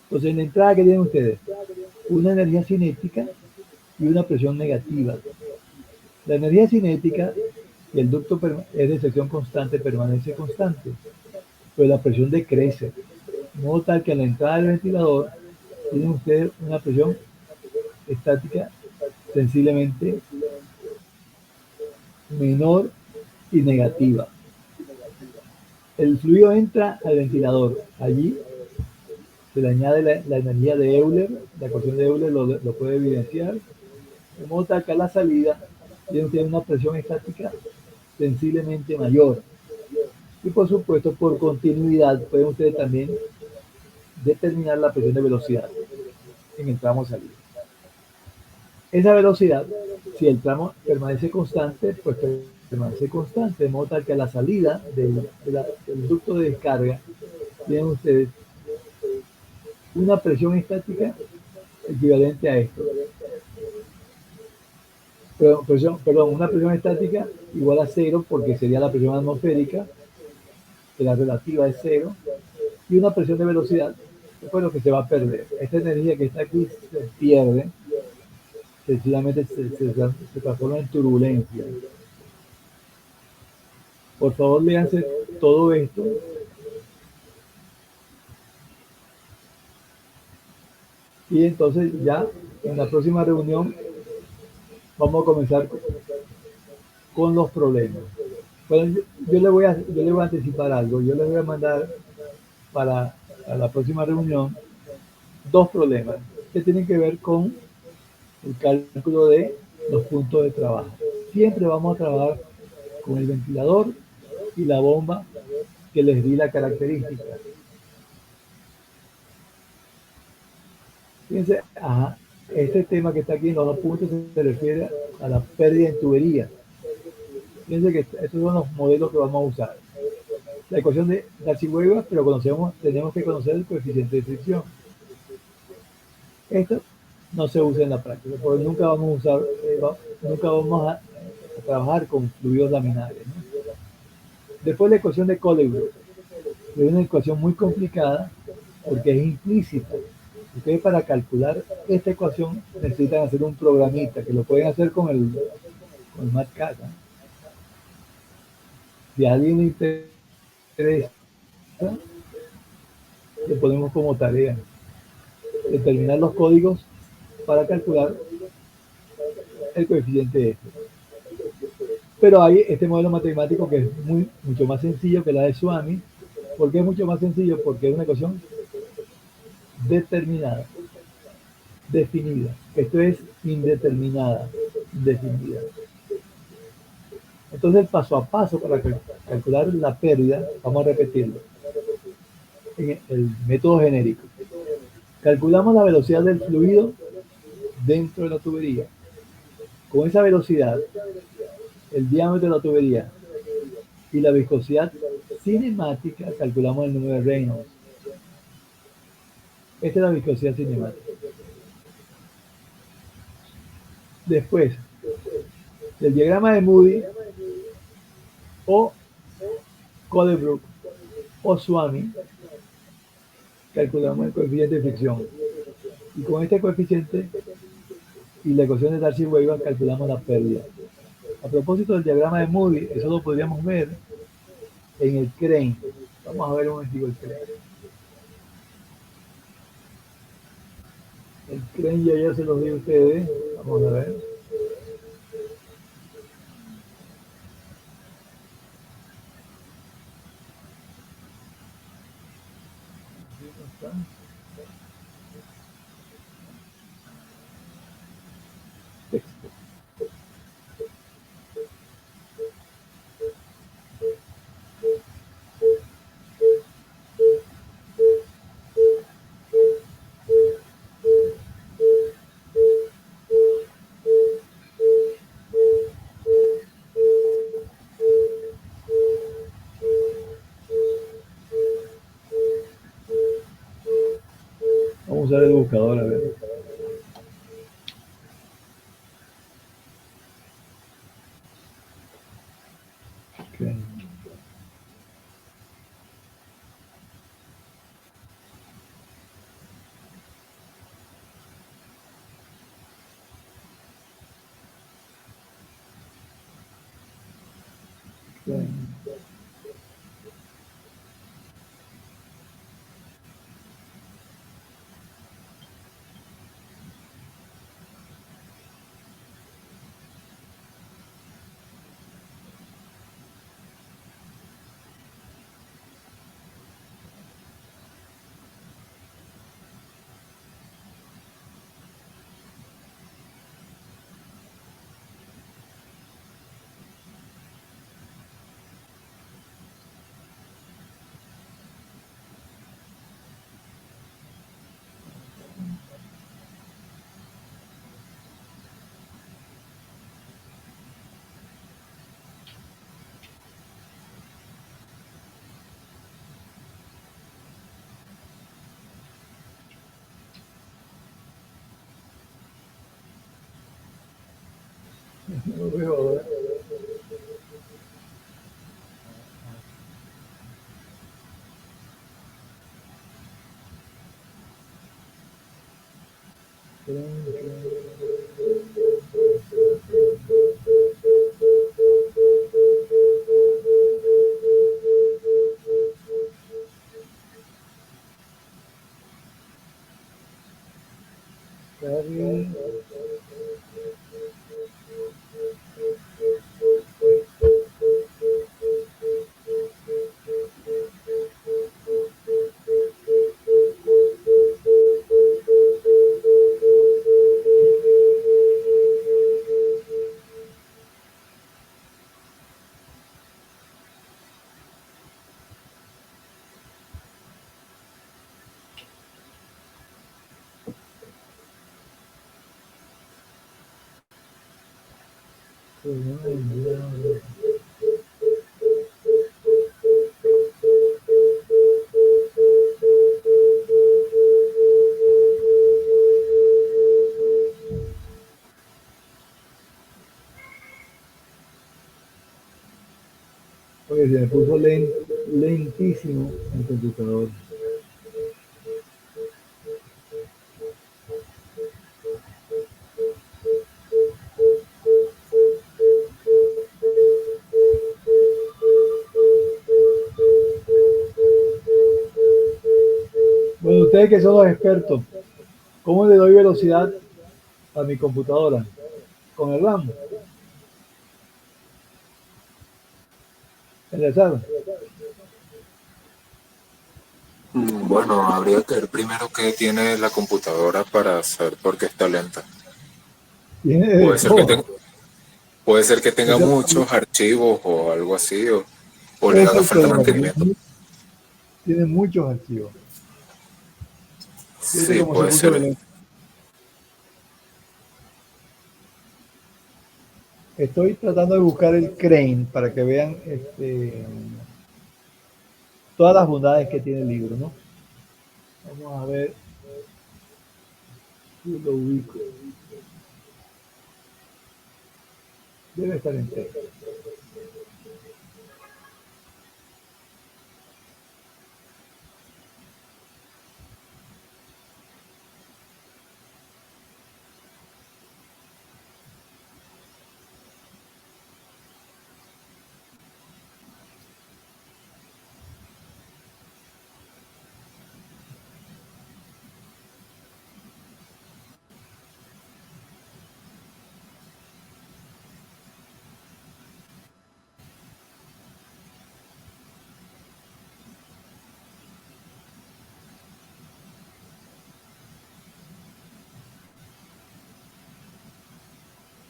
Entonces, en la entrada, ¿qué tienen ustedes? Una energía cinética y una presión negativa. La energía cinética, el ducto es de sección constante, permanece constante, pero la presión decrece. De modo tal que en la entrada del ventilador tienen ustedes una presión estática sensiblemente menor y negativa. El fluido entra al ventilador. Allí se le añade la energía de Euler, la ecuación de Euler lo puede evidenciar. De modo tal que a la salida tiene usted una presión estática sensiblemente mayor. Y por supuesto, por continuidad, pueden ustedes también determinar la presión de velocidad en el tramo salida. Esa velocidad, si el tramo permanece constante, pues permanece constante, de modo tal que a la salida del ducto de descarga tienen ustedes una presión estática equivalente a esto. Perdón, una presión estática igual a cero, porque sería la presión atmosférica, que la relativa es cero, y una presión de velocidad, que fue lo que se va a perder. Esta energía que está aquí se pierde, sencillamente se transforma en turbulencia. Por favor, léanse todo esto. Y entonces ya en la próxima reunión vamos a comenzar con los problemas. Bueno, yo le voy a anticipar algo. Yo les voy a mandar para la próxima reunión dos problemas que tienen que ver con el cálculo de los puntos de trabajo. Siempre vamos a trabajar con el ventilador y la bomba que les di la característica. Fíjense, este tema que está aquí en los dos puntos se refiere a la pérdida en tubería. Fíjense que estos son los modelos que vamos a usar. La ecuación de Darcy-Weber, pero tenemos que conocer el coeficiente de fricción. Esto no se usa en la práctica, porque nunca vamos a trabajar con fluidos laminares, ¿no? Después la ecuación de Colebrook, es una ecuación muy complicada porque es implícita. Ustedes para calcular esta ecuación necesitan hacer un programita que lo pueden hacer con el MATLAB. Si a alguien le interesa, le ponemos como tarea determinar los códigos para calcular el coeficiente de este. Pero hay este modelo matemático que es mucho más sencillo que la de Swami. ¿Por qué es mucho más sencillo? Porque es una ecuación determinada, definida. Esto es indeterminada, definida. Entonces el paso a paso para calcular la pérdida, vamos a repetirlo, en el método genérico. Calculamos la velocidad del fluido dentro de la tubería. Con esa velocidad, el diámetro de la tubería y la viscosidad cinemática, calculamos el número de Reynolds. Esta es la viscosidad cinemática. Después, del diagrama de Moody o Colebrook o Swami, calculamos el coeficiente de fricción. Y con este coeficiente y la ecuación de Darcy-Weber calculamos la pérdida. A propósito del diagrama de Moody, eso lo podríamos ver en el Crane. Vamos a ver un momentico el Crane. El Crane ya se los di a ustedes. Vamos a ver. está. Texto. Vamos a usar el buscador a ver. Okay. Okay. No lo veo ahora. Carry. Oye, se me puso lentísimo el computador. Bueno, ustedes que son los expertos, ¿cómo le doy velocidad a mi computadora? Con el RAM, enlazar. Bueno, habría que ver primero qué tiene la computadora para saber por qué está lenta. Tiene de Puede ser que, todo. puede ser que tenga Ese muchos archivos o algo así, o le es haga el falta problema, que mantenimiento. tiene muchos archivos. ¿Viste Sí, cómo se puede puso ser. de lento? Estoy tratando de buscar el Crane para que vean todas las bondades que tiene el libro, ¿no? Vamos a ver si lo ubico. Debe estar en texto.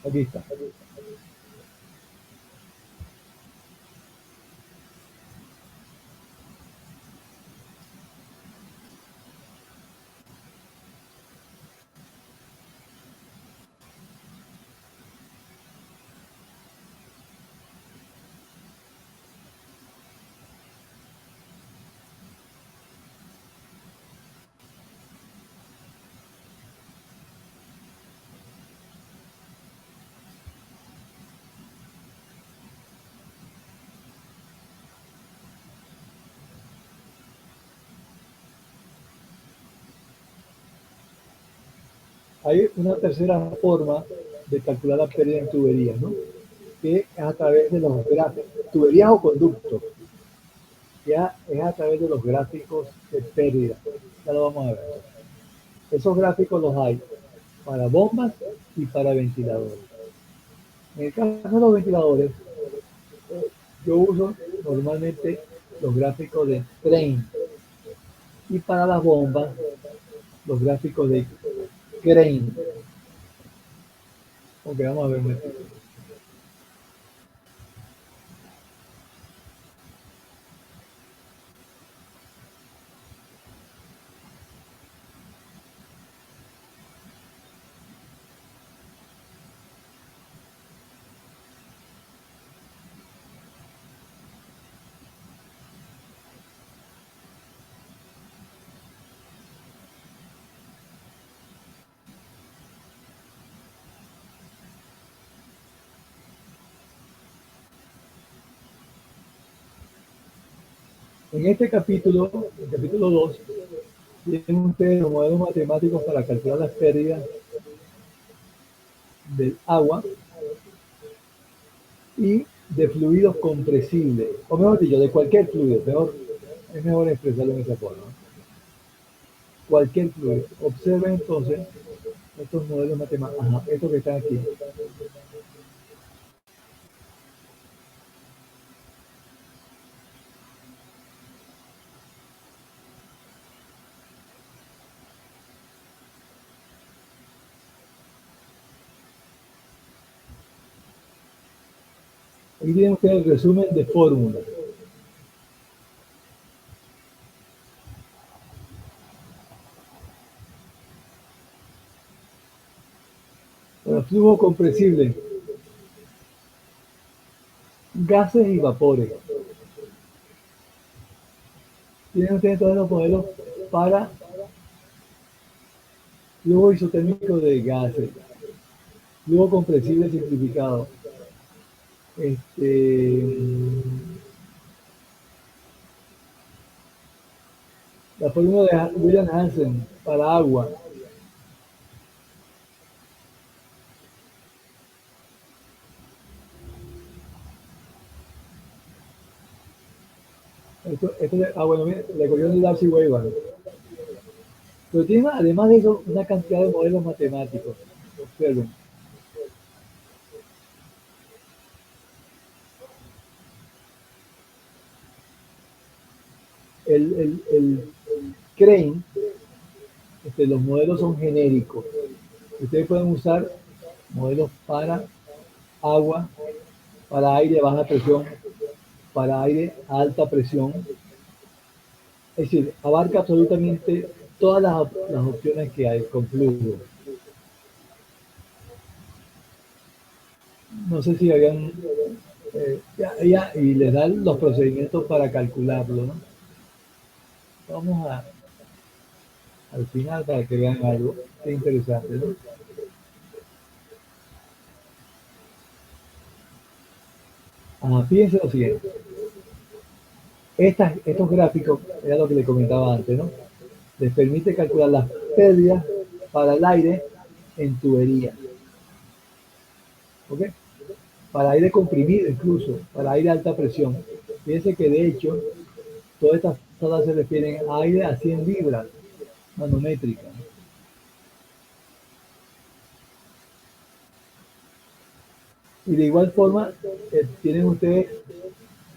Aquí está. Hay una tercera forma de calcular la pérdida en tuberías, ¿no? Que es a través de los gráficos, tuberías o conductos, ya es a través de los gráficos de pérdida. Ya lo vamos a ver. Esos gráficos los hay para bombas y para ventiladores. En el caso de los ventiladores, yo uso normalmente los gráficos de Train y para las bombas los gráficos de Crane. Ok, vamos a ver un ejemplo. En este capítulo, el capítulo 2, tienen ustedes los modelos matemáticos para calcular las pérdidas del agua y de fluidos compresibles, o mejor dicho, de cualquier fluido, es mejor expresarlo en esa forma. Cualquier fluido. Observen entonces estos modelos matemáticos, estos que están aquí. Aquí tienen ustedes el resumen de fórmulas. Bueno, flujo compresible, gases y vapores. Tienen ustedes todos los modelos para flujo isotérmico de gases, flujo compresible simplificado. La fórmula de William Hansen para agua. Bueno, mira, la ecuación de Darcy Weisbach. Pero tiene además de eso una cantidad de modelos matemáticos. Observen. El Crane, los modelos son genéricos. Ustedes pueden usar modelos para agua, para aire a baja presión, para aire a alta presión. Es decir, abarca absolutamente todas las opciones que hay con flujo. No sé si habían y les dan los procedimientos para calcularlo, ¿no? Vamos al final para que vean algo que interesante, ¿no? Fíjense lo siguiente. Estos gráficos, era lo que le comentaba antes, ¿no? Les permite calcular las pérdidas para el aire en tubería. ¿Ok? Para aire comprimido incluso, para aire a alta presión. Fíjense que de hecho, todas estas tablas se refieren a aire a 100 libras manométricas. Y de igual forma, tienen ustedes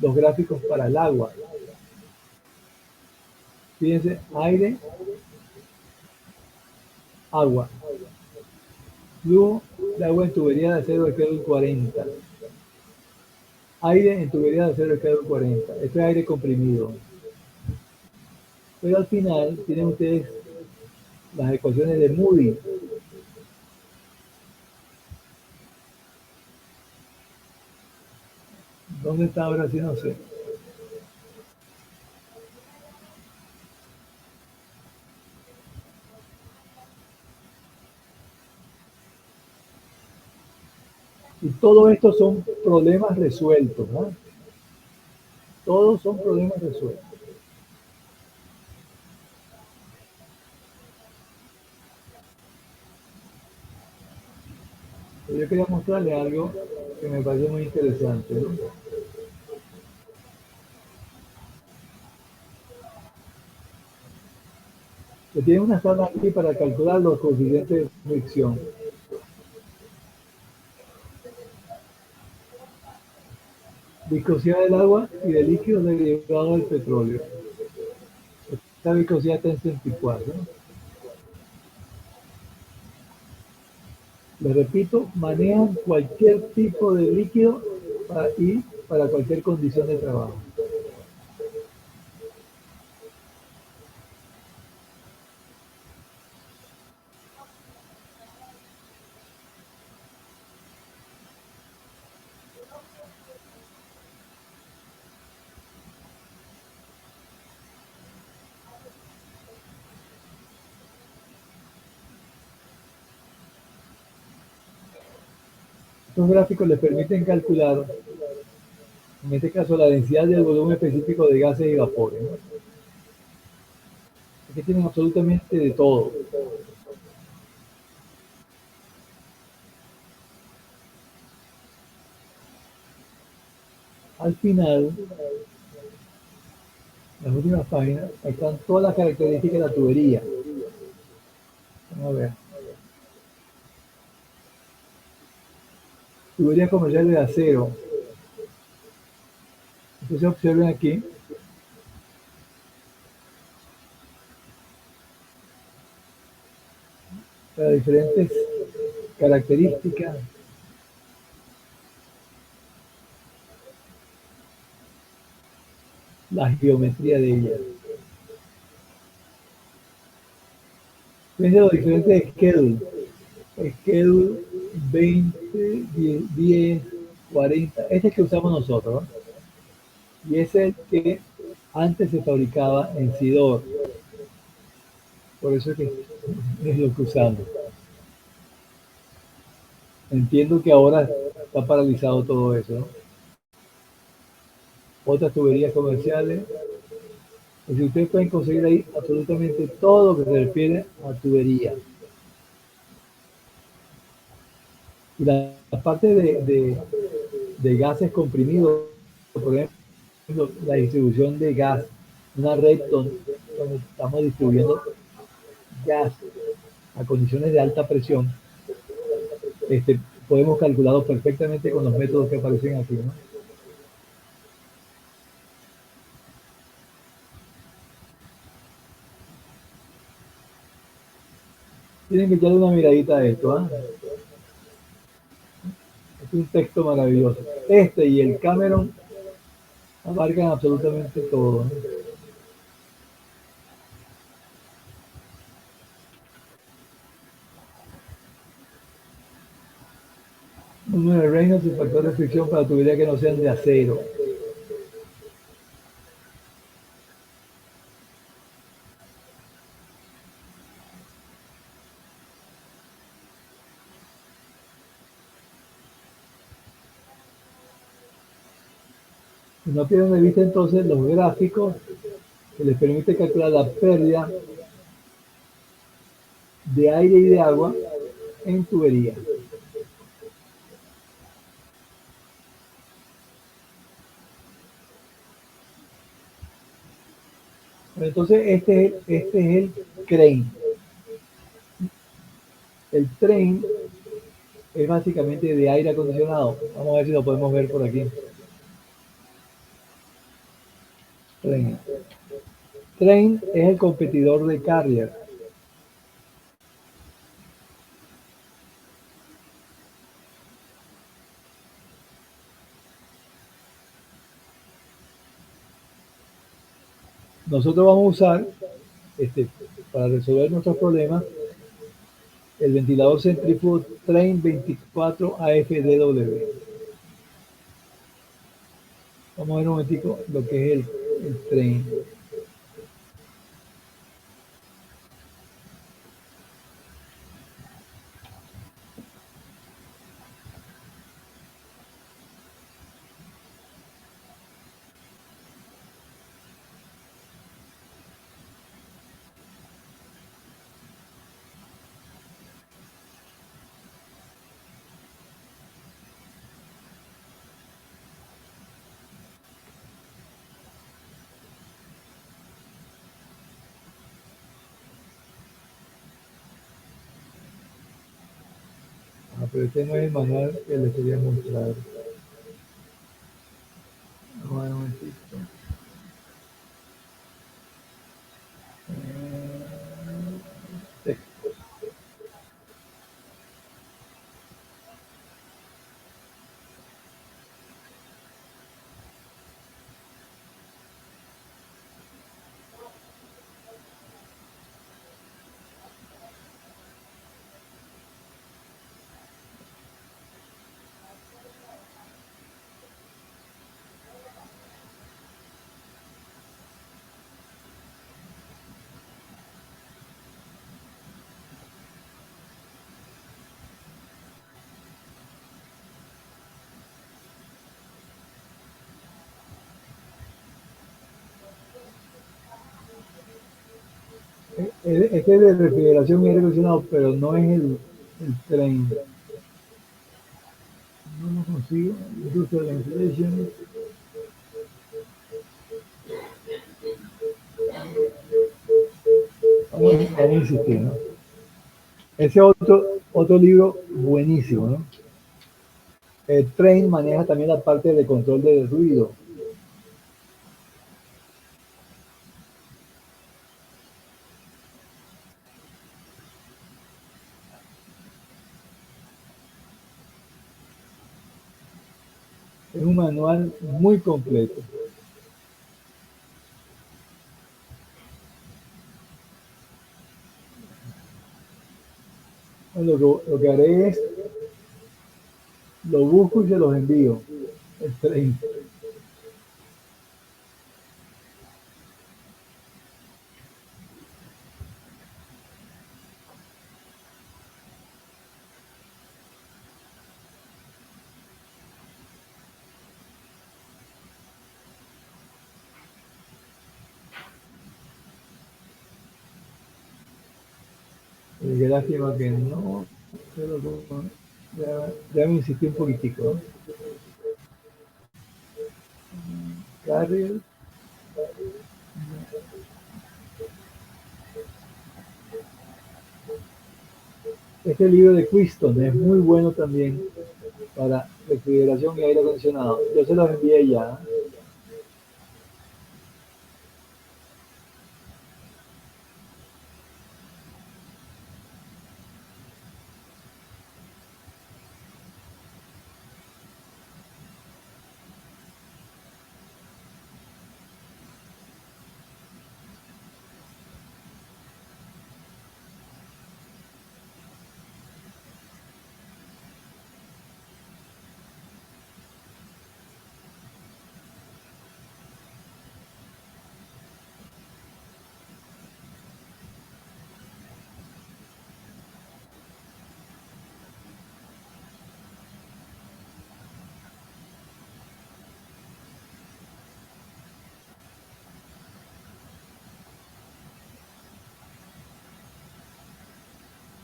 los gráficos para el agua. Fíjense, aire, agua. Flujo de agua en tubería de acero de Kelvin 40. Aire en tubería de acero de Kelvin 40. Esto es aire comprimido. Pero al final tienen ustedes las ecuaciones de Moody. ¿Dónde está ahora? Sí, no sé. Y todo esto son problemas resueltos, ¿no? Todos son problemas resueltos. Pero yo quería mostrarle algo que me pareció muy interesante, ¿no? Que tiene una tabla aquí para calcular los coeficientes de fricción. Viscosidad del agua y de líquidos derivados del petróleo. Esta viscosidad está en 64. ¿No? Les repito, manejan cualquier tipo de líquido y para cualquier condición de trabajo. Estos gráficos les permiten calcular, en este caso, la densidad del volumen específico de gases y vapores, ¿no? Aquí tienen absolutamente de todo. Al final, las últimas páginas, están todas las características de la tubería. Vamos a ver. Tuberías comerciales de acero. Entonces observen aquí las diferentes características, la geometría de ellas. Fíjense los diferentes schedules. Schedule 20, 10, 40. Este es el que usamos nosotros, ¿no? Y es el que antes se fabricaba en Sidor. Por eso es que es lo que usamos. Entiendo que ahora está paralizado todo eso, ¿no? Otras tuberías comerciales. Es decir, ustedes pueden conseguir ahí absolutamente todo lo que se refiere a tubería. Y la parte de gases comprimidos, por ejemplo, la distribución de gas, una red donde estamos distribuyendo gas a condiciones de alta presión, podemos calcularlo perfectamente con los métodos que aparecen aquí, ¿no? Tienen que echarle una miradita a esto, ¿eh? Es un texto maravilloso. Este y el Cameron abarcan absolutamente todo, ¿no? Número de Reynolds y factor de fricción para tuberías que no sean de acero. No pierdan de vista entonces los gráficos que les permite calcular la pérdida de aire y de agua en tubería. Entonces este es el crane. El train es básicamente de aire acondicionado. Vamos a ver si lo podemos ver por aquí. Train. Train es el competidor de Carrier. Nosotros vamos a usar, este, para resolver nuestros problemas, el ventilador centrífugo Train 24 AFDW. Vamos a ver un momentico lo que es el Train. Ah, pero este no es el manual que les quería mostrar. Vamos a ver un momentito. Textos. Este es de refrigeración y aire acondicionado, pero no es el Train. No lo consigo. Industrial Ventilation. Vamos a insistir, ¿no? Ese otro libro buenísimo, ¿no? El Train maneja también la parte de control de ruido. Es un manual muy completo. Lo que haré es, lo busco y se los envío. El Train. Qué lástima que no. Pero ya me insistí un poquitico, ¿no? Carrier. Este libro de Quiston es muy bueno también para refrigeración y aire acondicionado. Yo se los envié ya.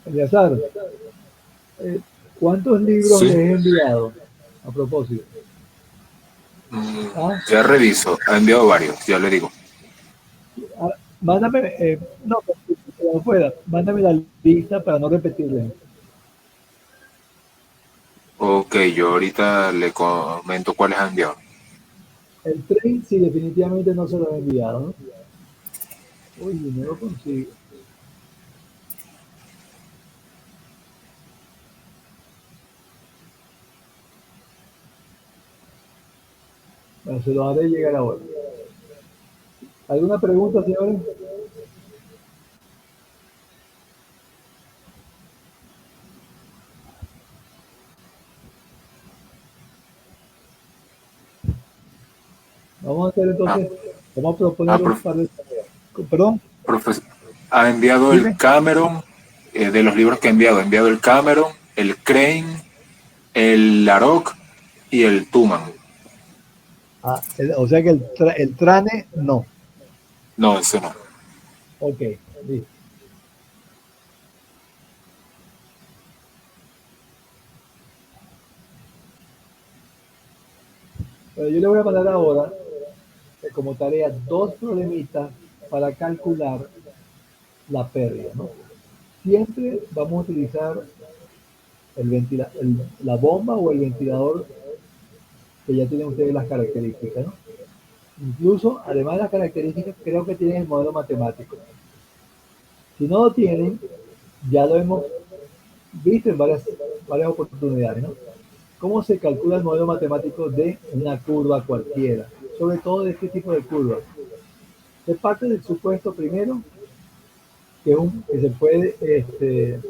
Eleazar, eh, ¿cuántos libros les Sí, he enviado? A propósito. ¿Ah? ya reviso. Ha enviado varios, ya le digo. Ah, mándame, no, pero pueda, mándame la lista para no repetirle. Ok, yo ahorita le comento cuáles ha enviado. El tren, sí, definitivamente no se lo he enviado, ¿no? Uy, no lo consigo. Bueno, se lo haré llegar ahora. ¿Alguna pregunta, señores? Vamos a hacer Ah, entonces, vamos a proponer ah, un par de tareas. Perdón, ha enviado el dime. Cameron, de los libros que ha enviado el Cameron, el Crane, el Larocque y el Tuman. Ah, o sea que el trane no. No, ese no. Ok, listo. Pero yo le voy a mandar ahora como tarea dos problemitas para calcular la pérdida, ¿no? Siempre vamos a utilizar la bomba o el ventilador que ya tienen ustedes las características, ¿no? Incluso, además de las características, creo que tienen el modelo matemático. Si no lo tienen, ya lo hemos visto en varias oportunidades, ¿no? ¿Cómo se calcula el modelo matemático de una curva cualquiera? Sobre todo de este tipo de curvas. Se parte del supuesto primero que se puede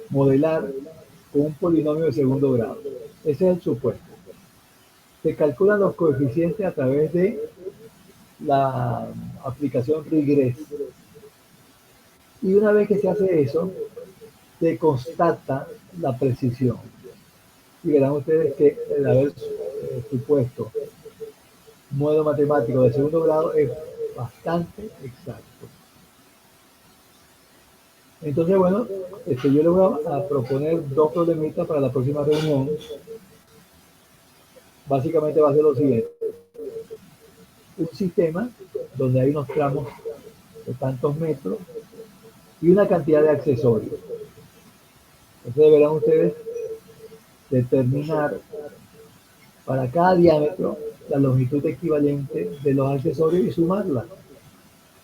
modelar con un polinomio de segundo grado. Ese es el supuesto. Se calculan los coeficientes a través de la aplicación Regress. Y una vez que se hace eso, se constata la precisión. Y verán ustedes que el haber supuesto modelo matemático de segundo grado es bastante exacto. Entonces, bueno, yo le voy a proponer dos problemitas para la próxima reunión. Básicamente va a ser lo siguiente. Un sistema donde hay unos tramos de tantos metros y una cantidad de accesorios. Entonces deberán ustedes determinar para cada diámetro la longitud equivalente de los accesorios y sumarla.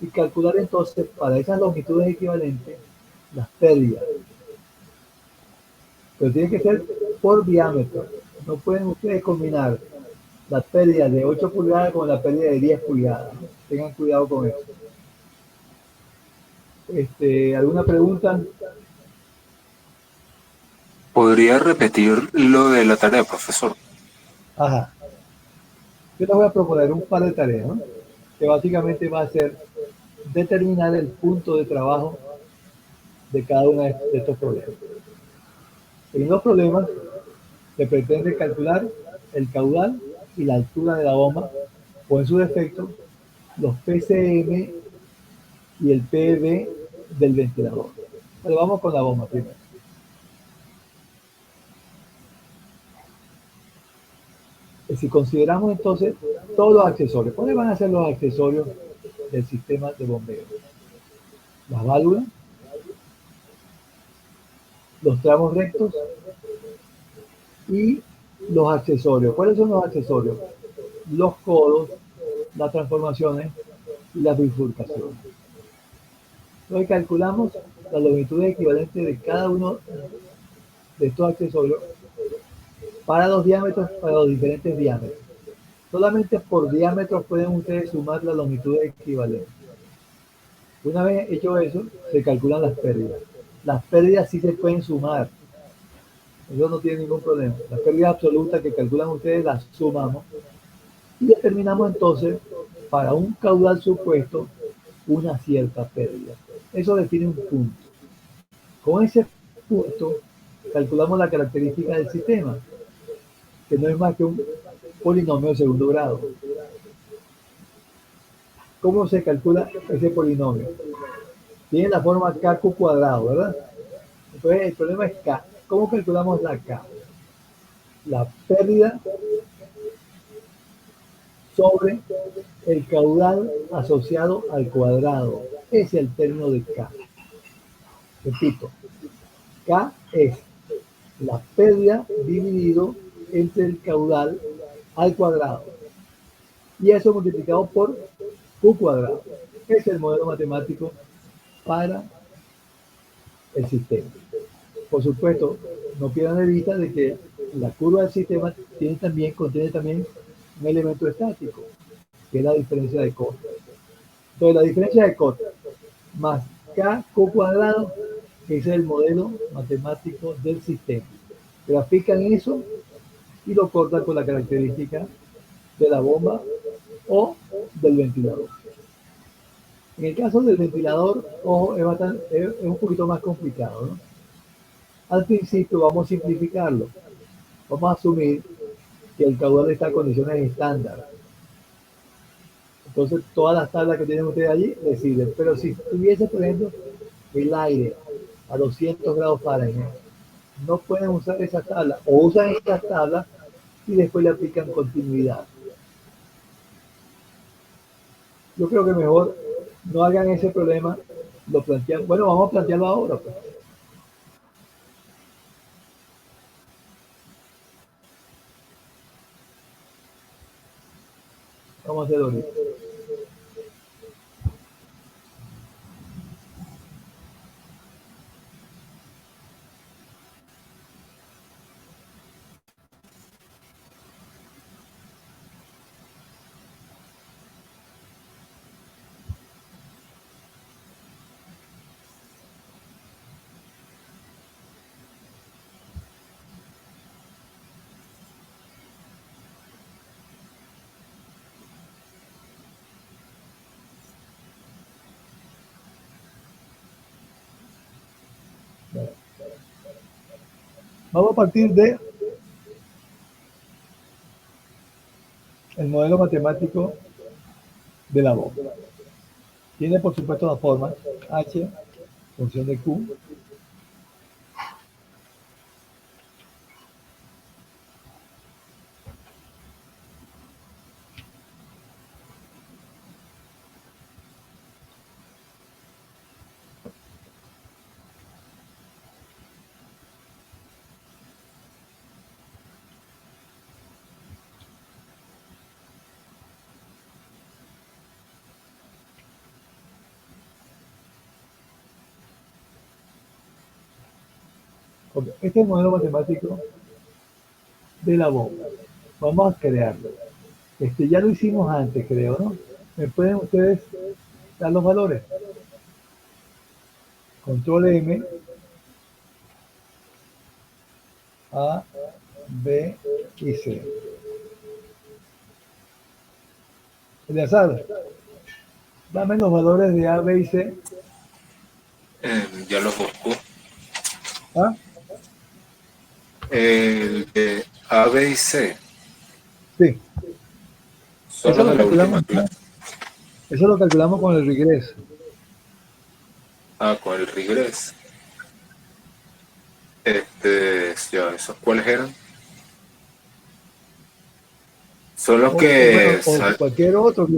Y calcular entonces para esas longitudes equivalentes las pérdidas. Pero tiene que ser por diámetro. No pueden ustedes combinar la pérdida de 8 pulgadas con la pérdida de 10 pulgadas. Tengan cuidado con eso. ¿Alguna pregunta? ¿Podría repetir lo de la tarea, profesor? Ajá. Yo les voy a proponer un par de tareas, ¿no? Que básicamente va a ser determinar el punto de trabajo de cada uno de estos problemas. En los problemas se pretende calcular el caudal y la altura de la bomba, o en su defecto, los PCM y el PV del ventilador. Pero vamos con la bomba primero. Si consideramos entonces todos los accesorios, ¿cuáles van a ser los accesorios del sistema de bombeo? Las válvulas, los tramos rectos y los accesorios. ¿Cuáles son los accesorios? Los codos, las transformaciones y las bifurcaciones. Entonces calculamos la longitud equivalente de cada uno de estos accesorios para los diámetros, para los diferentes diámetros. Solamente por diámetro pueden ustedes sumar la longitud equivalente. Una vez hecho eso, se calculan las pérdidas. Las pérdidas sí se pueden sumar. Eso no tiene ningún problema. Las pérdidas absolutas que calculan ustedes las sumamos y determinamos entonces para un caudal supuesto una cierta pérdida. Eso define un punto. Con ese punto calculamos la característica del sistema, que no es más que un polinomio de segundo grado. ¿Cómo se calcula ese polinomio? Tiene la forma kq cuadrado, ¿verdad? Entonces el problema es k. ¿Cómo calculamos la k? La pérdida sobre el caudal asociado al cuadrado. Ese es el término de k. Repito, k es la pérdida dividido entre el caudal al cuadrado. Y eso multiplicado por q cuadrado. Ese es el modelo matemático para el sistema. Por supuesto, no pierdan de vista de que la curva del sistema contiene también un elemento estático, que es la diferencia de costo. Entonces, la diferencia de cota más k cuadrado, que es el modelo matemático del sistema. Grafican eso y lo cortan con la característica de la bomba o del ventilador. En el caso del ventilador, ojo, es un poquito más complicado, ¿no? Al principio vamos a simplificarlo. Vamos a asumir que el caudal está en condiciones estándar. Entonces, todas las tablas que tienen ustedes allí deciden. Pero si tuviese, por ejemplo, el aire a 200 grados Fahrenheit, no pueden usar esa tabla o usan estas tablas y después le aplican continuidad. Yo creo que mejor no hagan ese problema, lo plantean. Bueno, vamos a plantearlo ahora, pues. Vamos a hacerlo ahorita. Vamos a partir de el modelo matemático de la bomba. Tiene, por supuesto, la forma H, función de Q. Este es el modelo matemático de la bomba. Vamos a crearlo. Ya lo hicimos antes, creo, ¿no? ¿Me pueden ustedes dar los valores? Control M, A, B y C. Eleazar, dame los valores de A, B y C. Ya los busco. ¿Ah? El de A, B y C. Sí. Son Eso los lo de la última calculamos, clase. eso lo calculamos con el regreso. Ah, con el regress. Ya, ¿esos cuáles eran? Son los Bueno, que o cualquier otro que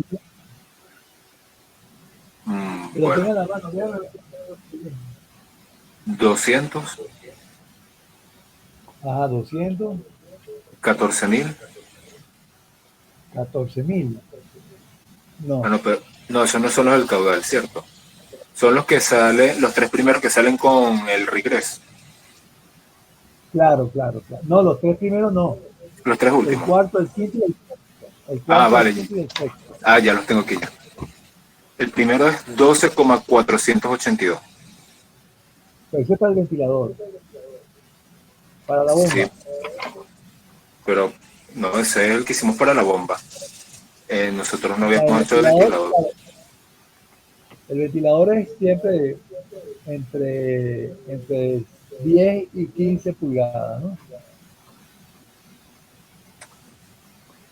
lo bueno, tenga en la mano. 200, Ajá, 200, 14.000. 14.000. No, Bueno, pero no, esos no son los del caudal, ¿cierto? Son los que salen, los tres primeros que salen con el regress. claro, claro, claro. No, los tres primeros no. Los tres El últimos. cuarto, el quinto y el Ah, cuarto, el vale. quinto y el sexto. Ah, ya los tengo aquí ya. El primero es 12,482. Pero ese es para el ventilador, para la Sí, bomba. pero no, ese es el que hicimos para la bomba. Nosotros no Para habíamos hecho el ventilador. el ventilador es siempre entre 10 y 15 pulgadas, ¿no?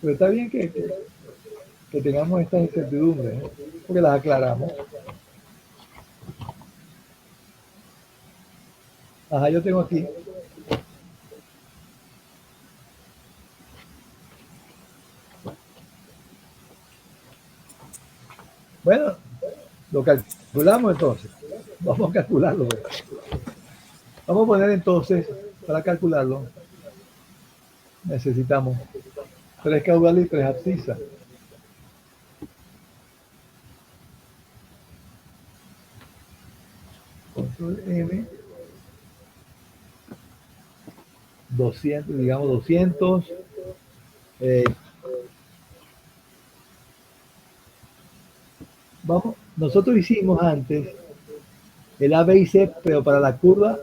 Pero está bien que tengamos estas incertidumbres, ¿no? Porque las aclaramos. Ajá, yo tengo aquí. Bueno, lo calculamos entonces. Vamos a calcularlo. Pues. Vamos a poner entonces, para calcularlo, necesitamos 3 caudales y 3 abscisas. Control M, 200, digamos 200, Vamos, nosotros hicimos antes el A, B y C, pero para la curva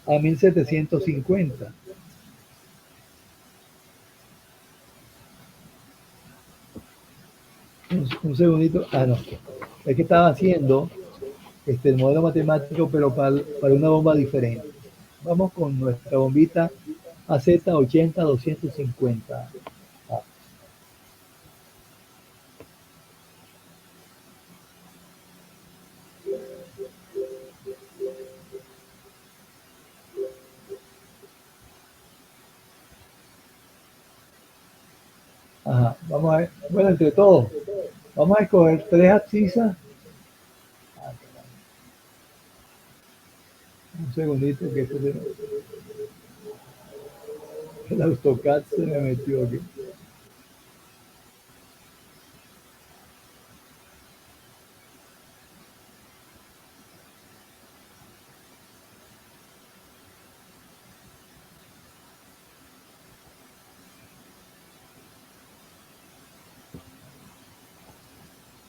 a 1750. Un segundito. Ah, no. Es que estaba haciendo el modelo matemático, pero para una bomba diferente. Vamos con nuestra bombita AZ80-250. Ah, ajá. Vamos a ver. Bueno, entre todos, vamos a escoger tres abscisas. Un segundito que el AutoCAD se me metió aquí.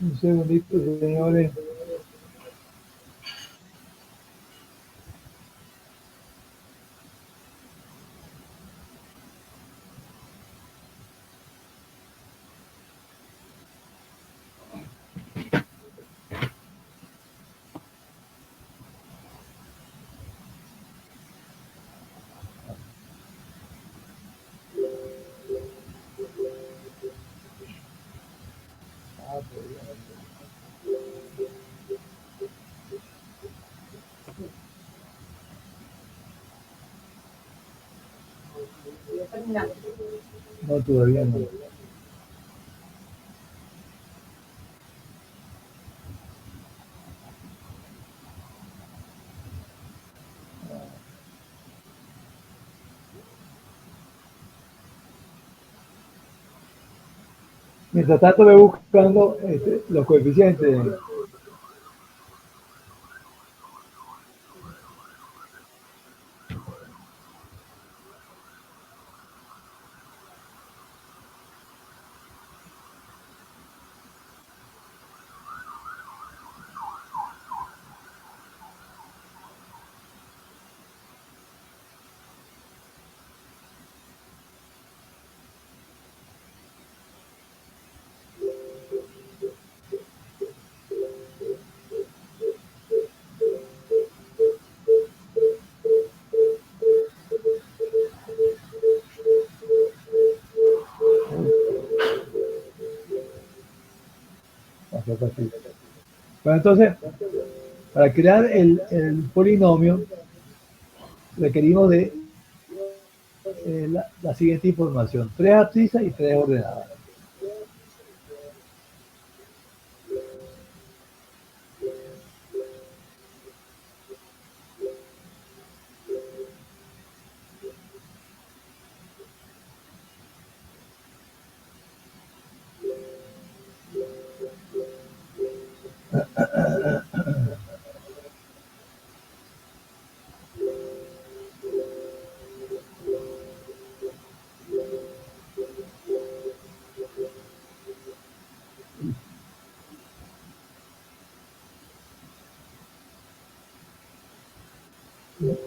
Un segundito, señores. No, todavía no. Mientras tanto, voy buscando los coeficientes. Bueno, entonces, para crear el polinomio, requerimos de la siguiente información: tres abscisas y tres ordenadas.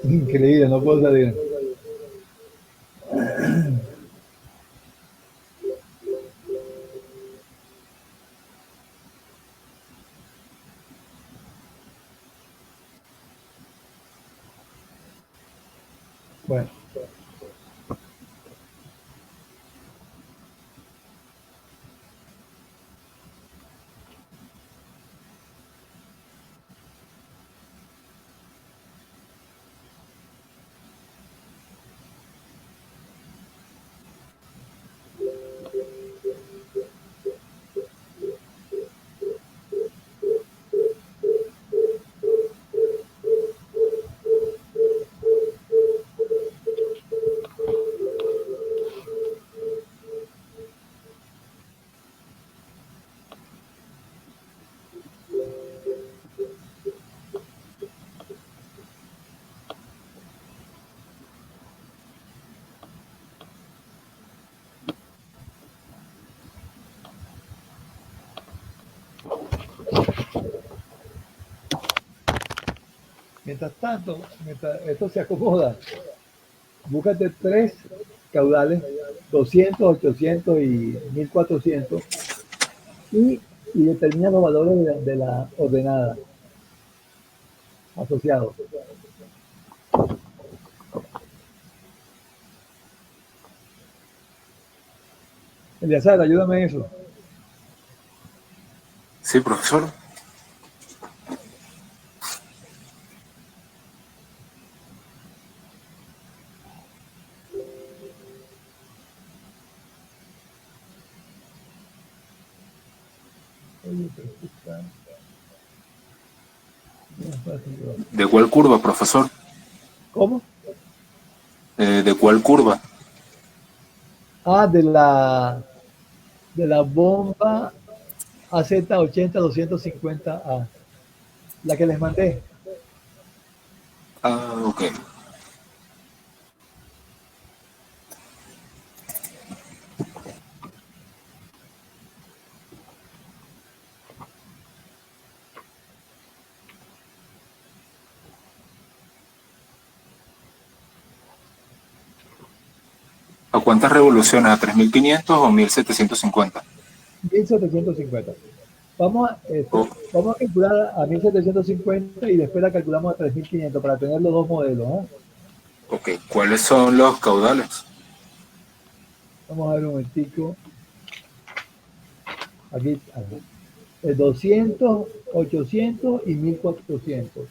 Increíble, no puedo salir. Bueno, Mientras tanto, mientras esto se acomoda, búscate 3 caudales, 200, 800 y 1400, y determina los valores de la ordenada asociados. Eliazar, ayúdame en eso. Sí, profesor. ¿De cuál curva, profesor? ¿Cómo? ¿De cuál curva? Ah, de la bomba AZ80-250A, la que les mandé. Ah, ok. ¿A cuántas revoluciones? ¿A 3500 o 1750? 1750. Oh, Vamos a calcular a 1750 y después la calculamos a 3500 para tener los dos modelos, ¿eh? ok. ¿Cuáles son los caudales? Vamos a ver un momentico. Aquí, 200, 800 y 1400.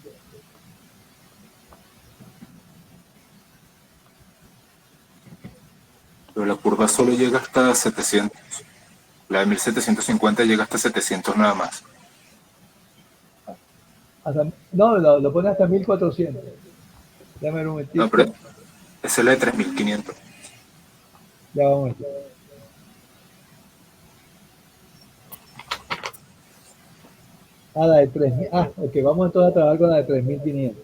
Pero la curva solo llega hasta 700. La de 1750 llega hasta 700 nada más. No, lo pone hasta 1400. Déjame ver un No, pero momentico. esa es la de 3500. Ya vamos a ver. La de 3000. Ok, vamos entonces a trabajar con la de 3500.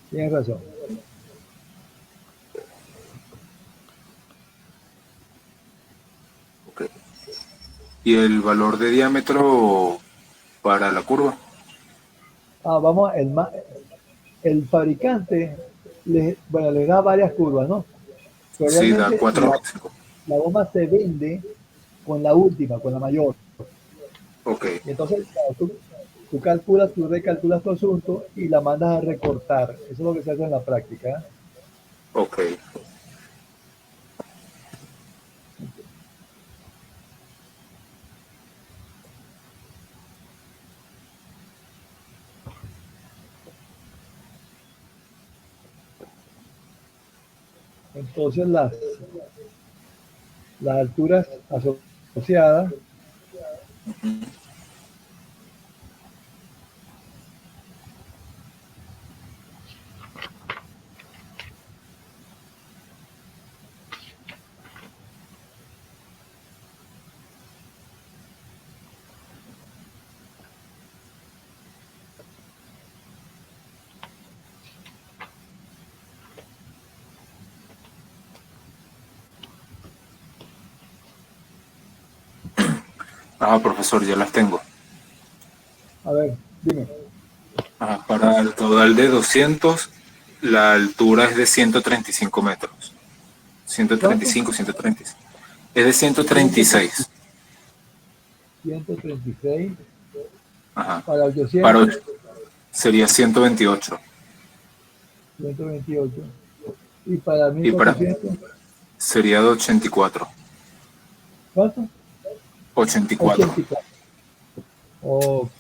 Tienes razón. Okay. ¿Y el valor de diámetro para la curva? Vamos, el fabricante les da varias curvas, ¿no? Pero Sí, da realmente 4.5. la bomba se vende con la última, con la mayor. Ok, Y entonces tú calculas, tú recalculas tu asunto y la mandas a recortar. Eso es lo que se hace en la práctica. ok. Entonces las alturas asociadas, Profesor, ya las tengo. a ver, dime. Para el caudal de 200, la altura es de 135 metros. ¿Cuánto? 135, 136. Es de 136 136. Ajá. para Para 800, 8 sería 128. 128. Y para Y para 1400, sería de 84. ¿cuánto? 84 84. Ok.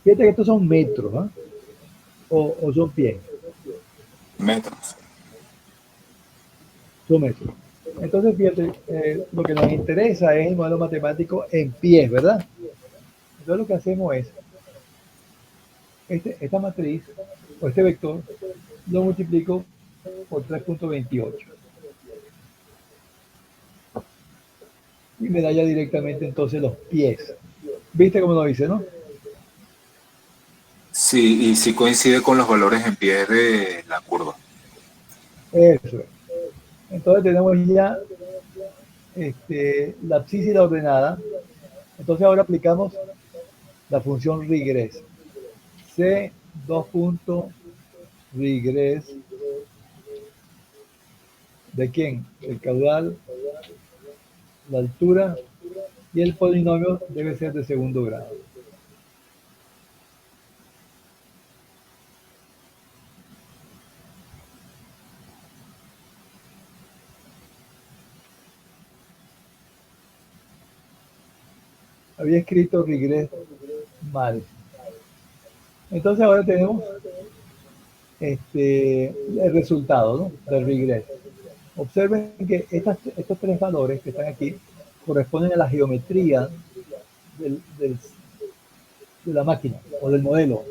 Fíjate que estos son metros, ¿ah? O son pies. metros. Son metros. Entonces, fíjate, lo que nos interesa es el modelo matemático en pies, ¿verdad? Entonces lo que hacemos es, esta matriz, o este vector, lo multiplico por 3.28. Y me da ya directamente entonces los pies. ¿Viste cómo lo dice, no? Sí, y sí coincide con los valores en pie de la curva. Eso es. Entonces tenemos ya la abscisa y la ordenada. Entonces ahora aplicamos la función regress. C, dos puntos, regrés. ¿De quién? El caudal, la altura, y el polinomio debe ser de segundo grado. Había escrito regrés mal. Entonces ahora tenemos el resultado, ¿no?, del regrés. Observen que estos tres valores que están aquí corresponden a la geometría de la máquina o del modelo,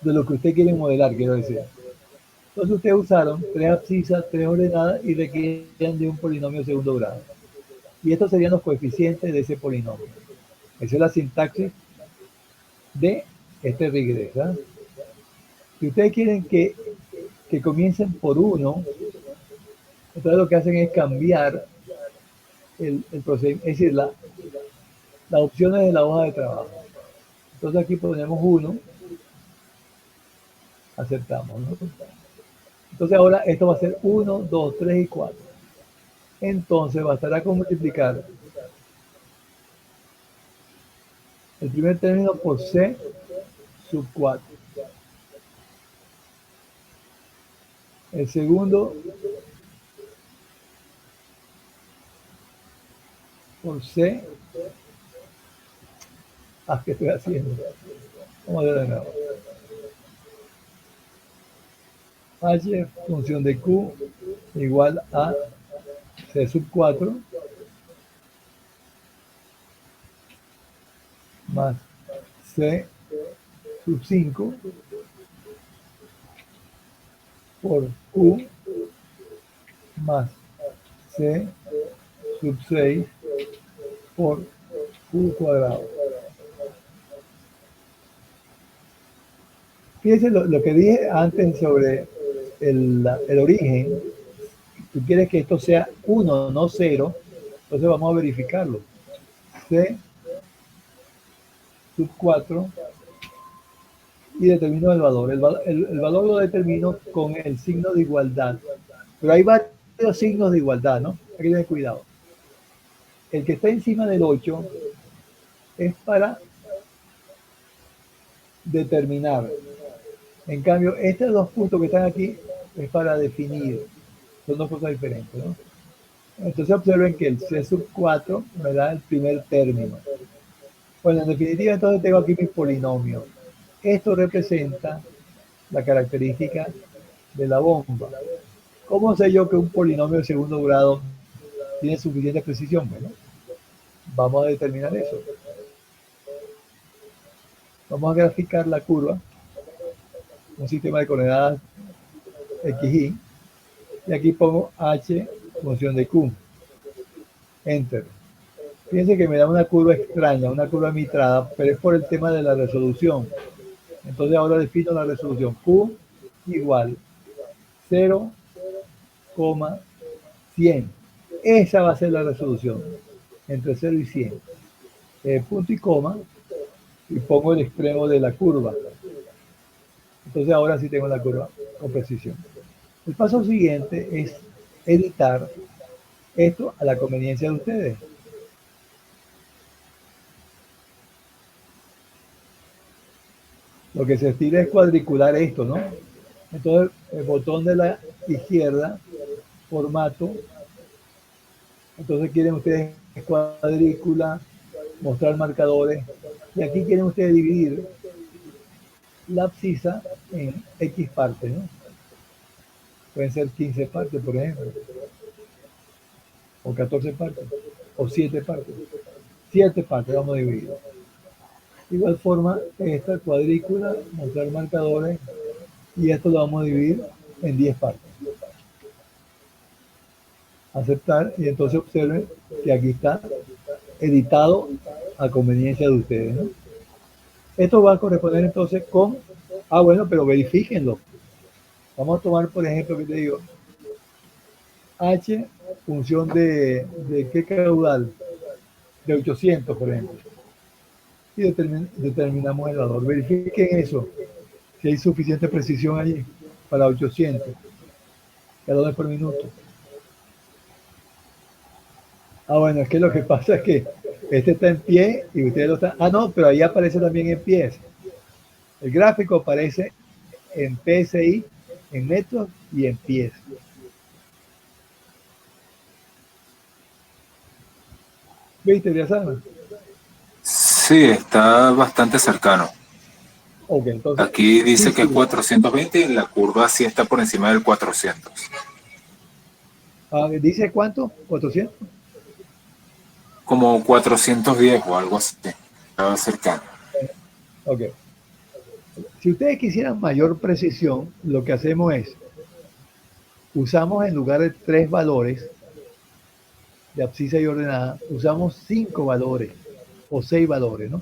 de lo que usted quiere modelar, quiero decir. Entonces ustedes usaron tres abscisas, tres ordenadas y requieren de un polinomio de segundo grado. Y estos serían los coeficientes de ese polinomio. Esa es la sintaxis de este regrés. Si ustedes quieren que comiencen por 1, entonces lo que hacen es cambiar el procedimiento, es decir, las opciones de la hoja de trabajo. Entonces aquí ponemos 1, aceptamos, ¿no? Entonces ahora esto va a ser 1, 2, 3 y 4. Entonces bastará con multiplicar el primer término por C sub 4. El segundo por C. ¿Qué estoy haciendo? Vamos a ver de nuevo. H función de Q igual a C sub 4 más C sub 5 por Q más C sub 6 por Q cuadrado. Fíjense lo que dije antes sobre el origen. Tú quieres que esto sea 1, no 0, entonces vamos a verificarlo. C sub 4 y determino el valor. El valor lo determino con el signo de igualdad. Pero hay varios signos de igualdad, ¿no? Hay que tener cuidado. El que está encima del 8 es para determinar. En cambio, estos dos puntos que están aquí es para definir. Son dos cosas diferentes, ¿no? Entonces observen que el C sub 4 me da el primer término. Bueno, en definitiva, entonces tengo aquí mis polinomios. Esto representa la característica de la bomba. ¿Cómo sé yo que un polinomio de segundo grado tiene suficiente precisión? Bueno, vamos a determinar eso. Vamos a graficar la curva, un sistema de coordenadas XY, y aquí pongo H función de Q. Enter. Fíjense que me da una curva extraña, una curva mitrada, pero es por el tema de la resolución. Entonces ahora defino la resolución. Q igual 0,100. Esa va a ser la resolución, entre 0 y 100. Punto y coma, y pongo el extremo de la curva. Entonces ahora sí tengo la curva con precisión. El paso siguiente es editar esto a la conveniencia de ustedes. Lo que se estira es cuadricular esto, ¿no? Entonces el botón de la izquierda, formato. Entonces quieren ustedes cuadrícula, mostrar marcadores. Y aquí quieren ustedes dividir la abscisa en X partes, ¿no? Pueden ser 15 partes, por ejemplo. O 14 partes. O 7 partes. 7 partes vamos a dividir. De igual forma, esta cuadrícula, mostrar marcadores, y esto lo vamos a dividir en 10 partes. Aceptar, y entonces observen que aquí está editado a conveniencia de ustedes, ¿no? Esto va a corresponder entonces con, bueno, pero verifíquenlo. Vamos a tomar, por ejemplo, que te digo, H, función de qué caudal, de 800, por ejemplo. Y determinamos el valor. Verifiquen eso. Si hay suficiente precisión allí para 800 galones por minuto. Ah, bueno, es que lo que pasa es que este está en pie y ustedes lo están... Ah, no, pero ahí aparece también en pies. El gráfico aparece en PSI, en metros y en pies. ¿Viste, Diasana? Sí, está bastante cercano. Ok, entonces, Aquí sí dice que es sirve. 420 y en la curva sí está por encima del 400. Ah, ¿dice cuánto? ¿400? Como 410 o algo así. Estaba cercano. Ok. Si ustedes quisieran mayor precisión, lo que hacemos es, usamos en lugar de 3 valores de abscisa y ordenada, usamos 5 valores o 6 valores, ¿no?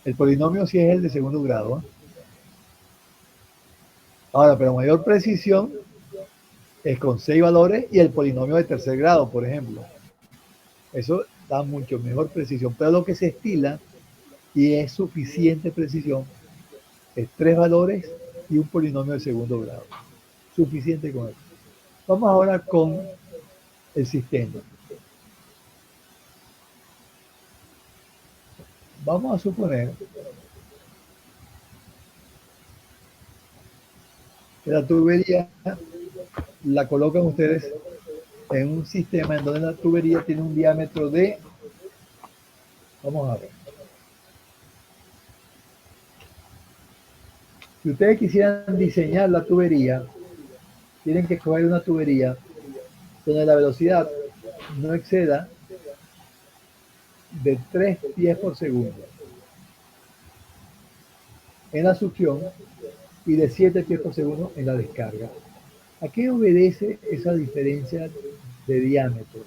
El polinomio sí es el de segundo grado, ¿eh? Ahora, pero mayor precisión es con 6 valores y el polinomio de tercer grado, por ejemplo. Eso da mucho mejor precisión, pero lo que se estila y es suficiente precisión es 3 valores y un polinomio de segundo grado. Suficiente con eso. Vamos ahora con el sistema. Vamos a suponer que la tubería la colocan ustedes en un sistema en donde la tubería tiene un diámetro de, vamos a ver, si ustedes quisieran diseñar la tubería, tienen que escoger una tubería donde la velocidad no exceda de 3 pies por segundo en la succión y de 7 pies por segundo en la descarga. ¿A qué obedece esa diferencia de diámetro?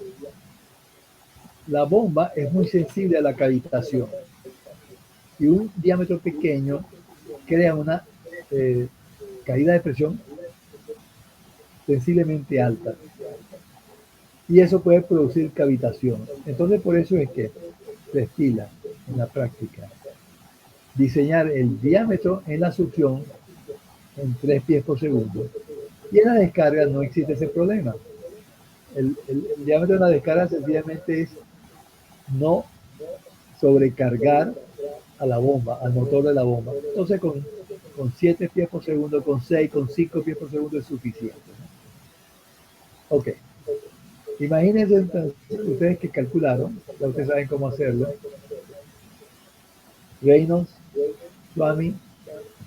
La bomba es muy sensible a la cavitación y un diámetro pequeño crea una caída de presión sensiblemente alta y eso puede producir cavitación. Entonces por eso es que se estila en la práctica diseñar el diámetro en la succión en 3 pies por segundo y en la descarga no existe ese problema. El diámetro de la descarga sencillamente es no sobrecargar a la bomba, al motor de la bomba. Entonces con 7 pies por segundo, con 6, con 5 pies por segundo es suficiente, ¿no? Ok. Imagínense entonces, ustedes que calcularon, ya ustedes saben cómo hacerlo. Reynolds, Swami,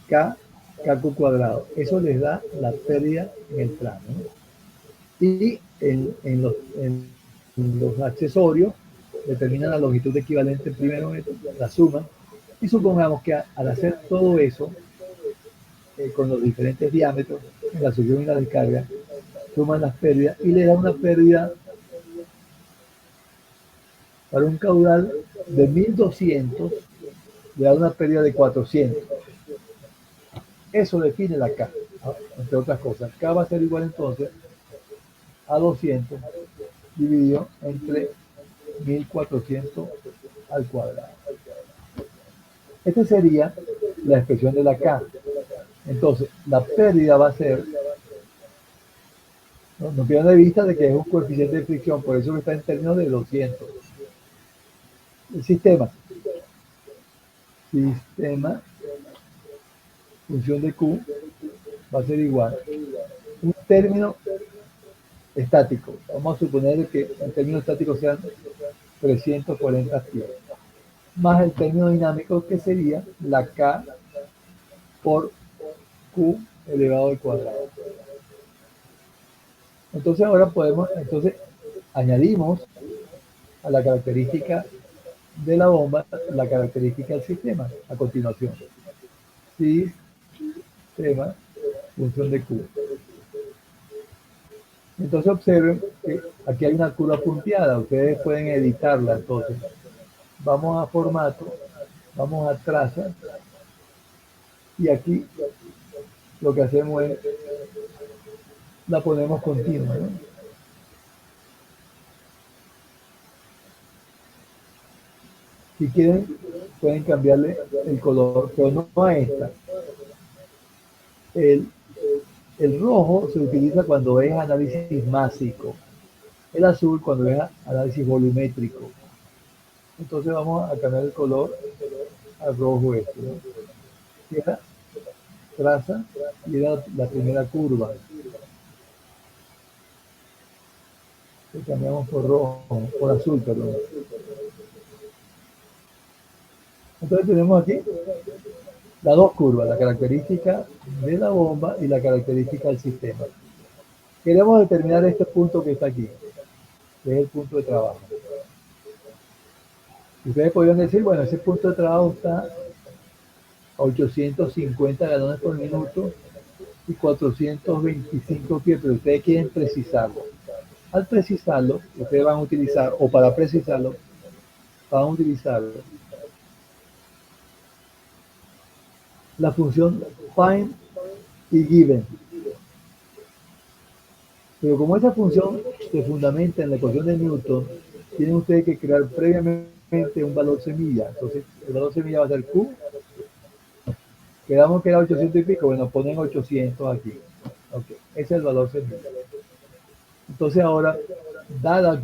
K, K cuadrado. Eso les da la pérdida en el plano, ¿no? Y en los accesorios determinan la longitud equivalente primero, la suma, y supongamos que al hacer todo eso, con los diferentes diámetros, en la succión y la descarga, suman las pérdidas y le da una pérdida para un caudal de 1200, le da una pérdida de 400. Eso define la K, entre otras cosas. K va a ser igual entonces a 200 dividido entre 1400 al cuadrado. Esta sería la expresión de la K. Entonces, la pérdida va a ser, no pierdan de vista de que es un coeficiente de fricción, por eso está en términos de 200. El sistema, función de Q, va a ser igual. Un término estático, vamos a suponer que el término estático sean 340 pies, más el término dinámico que sería la K por Q elevado al cuadrado. Entonces ahora entonces añadimos a la característica de la bomba la característica del sistema a continuación. Sistema, función de Q. Entonces observen que aquí hay una curva punteada, ustedes pueden editarla. Entonces vamos a formato, vamos a traza y aquí lo que hacemos es la ponemos continua, ¿no? Si quieren pueden cambiarle el color, pero no a esta, El, el rojo se utiliza cuando es análisis másico, el azul cuando es análisis volumétrico. Entonces vamos a cambiar el color al rojo este, ¿no? Y era traza y era la primera curva. Que cambiamos por rojo, por azul, perdón. Entonces tenemos aquí las dos curvas, la característica de la bomba y la característica del sistema. Queremos determinar este punto que está aquí, que es el punto de trabajo. Ustedes podrían decir, bueno, ese punto de trabajo está a 850 galones por minuto y 425 pies, pero ustedes quieren precisarlo. Al precisarlo, ustedes van a utilizar, o para precisarlo, van a utilizar la función find y given. Pero como esa función se fundamenta en la ecuación de Newton, tienen ustedes que crear previamente un valor semilla. Entonces, el valor semilla va a ser Q. Quedamos que era 800 y pico, bueno, ponen 800 aquí. Okay. Ese es el valor semilla. Entonces ahora, dada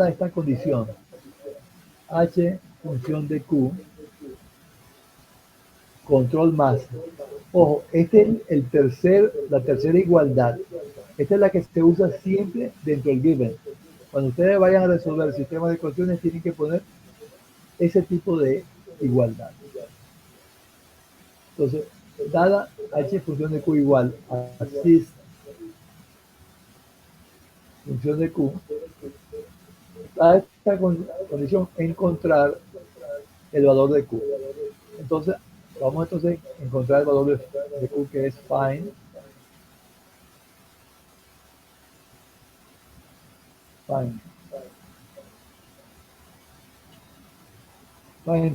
esta condición, H función de Q, control más. Ojo, este es la tercera igualdad. Esta es la que se usa siempre dentro del given. Cuando ustedes vayan a resolver el sistema de ecuaciones, tienen que poner ese tipo de igualdad. Entonces, dada H función de Q igual a sys función de Q, a esta condición encontrar el valor de Q. Entonces, vamos entonces a encontrar el valor de Q, que es find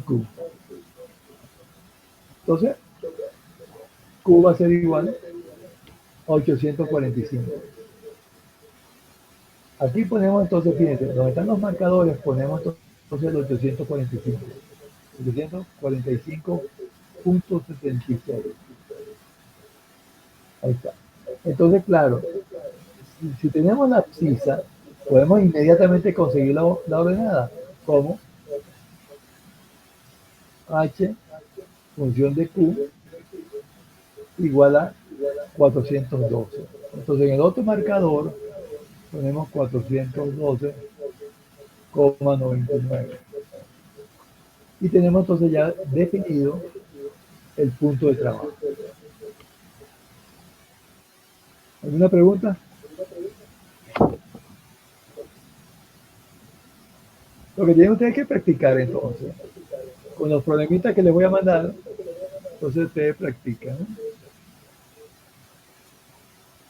Q. Entonces, Q va a ser igual a 845. Aquí ponemos entonces, fíjense, donde están los marcadores, ponemos entonces el 845. 845.76. Ahí está. Entonces, claro, si tenemos la abscisa, podemos inmediatamente conseguir la ordenada. ¿Cómo? H función de Q igual a 412. Entonces en el otro marcador ponemos 412,99. Y tenemos entonces ya definido el punto de trabajo. ¿Alguna pregunta? Lo que tienen ustedes que practicar entonces, con los problemitas que les voy a mandar, entonces ustedes practican.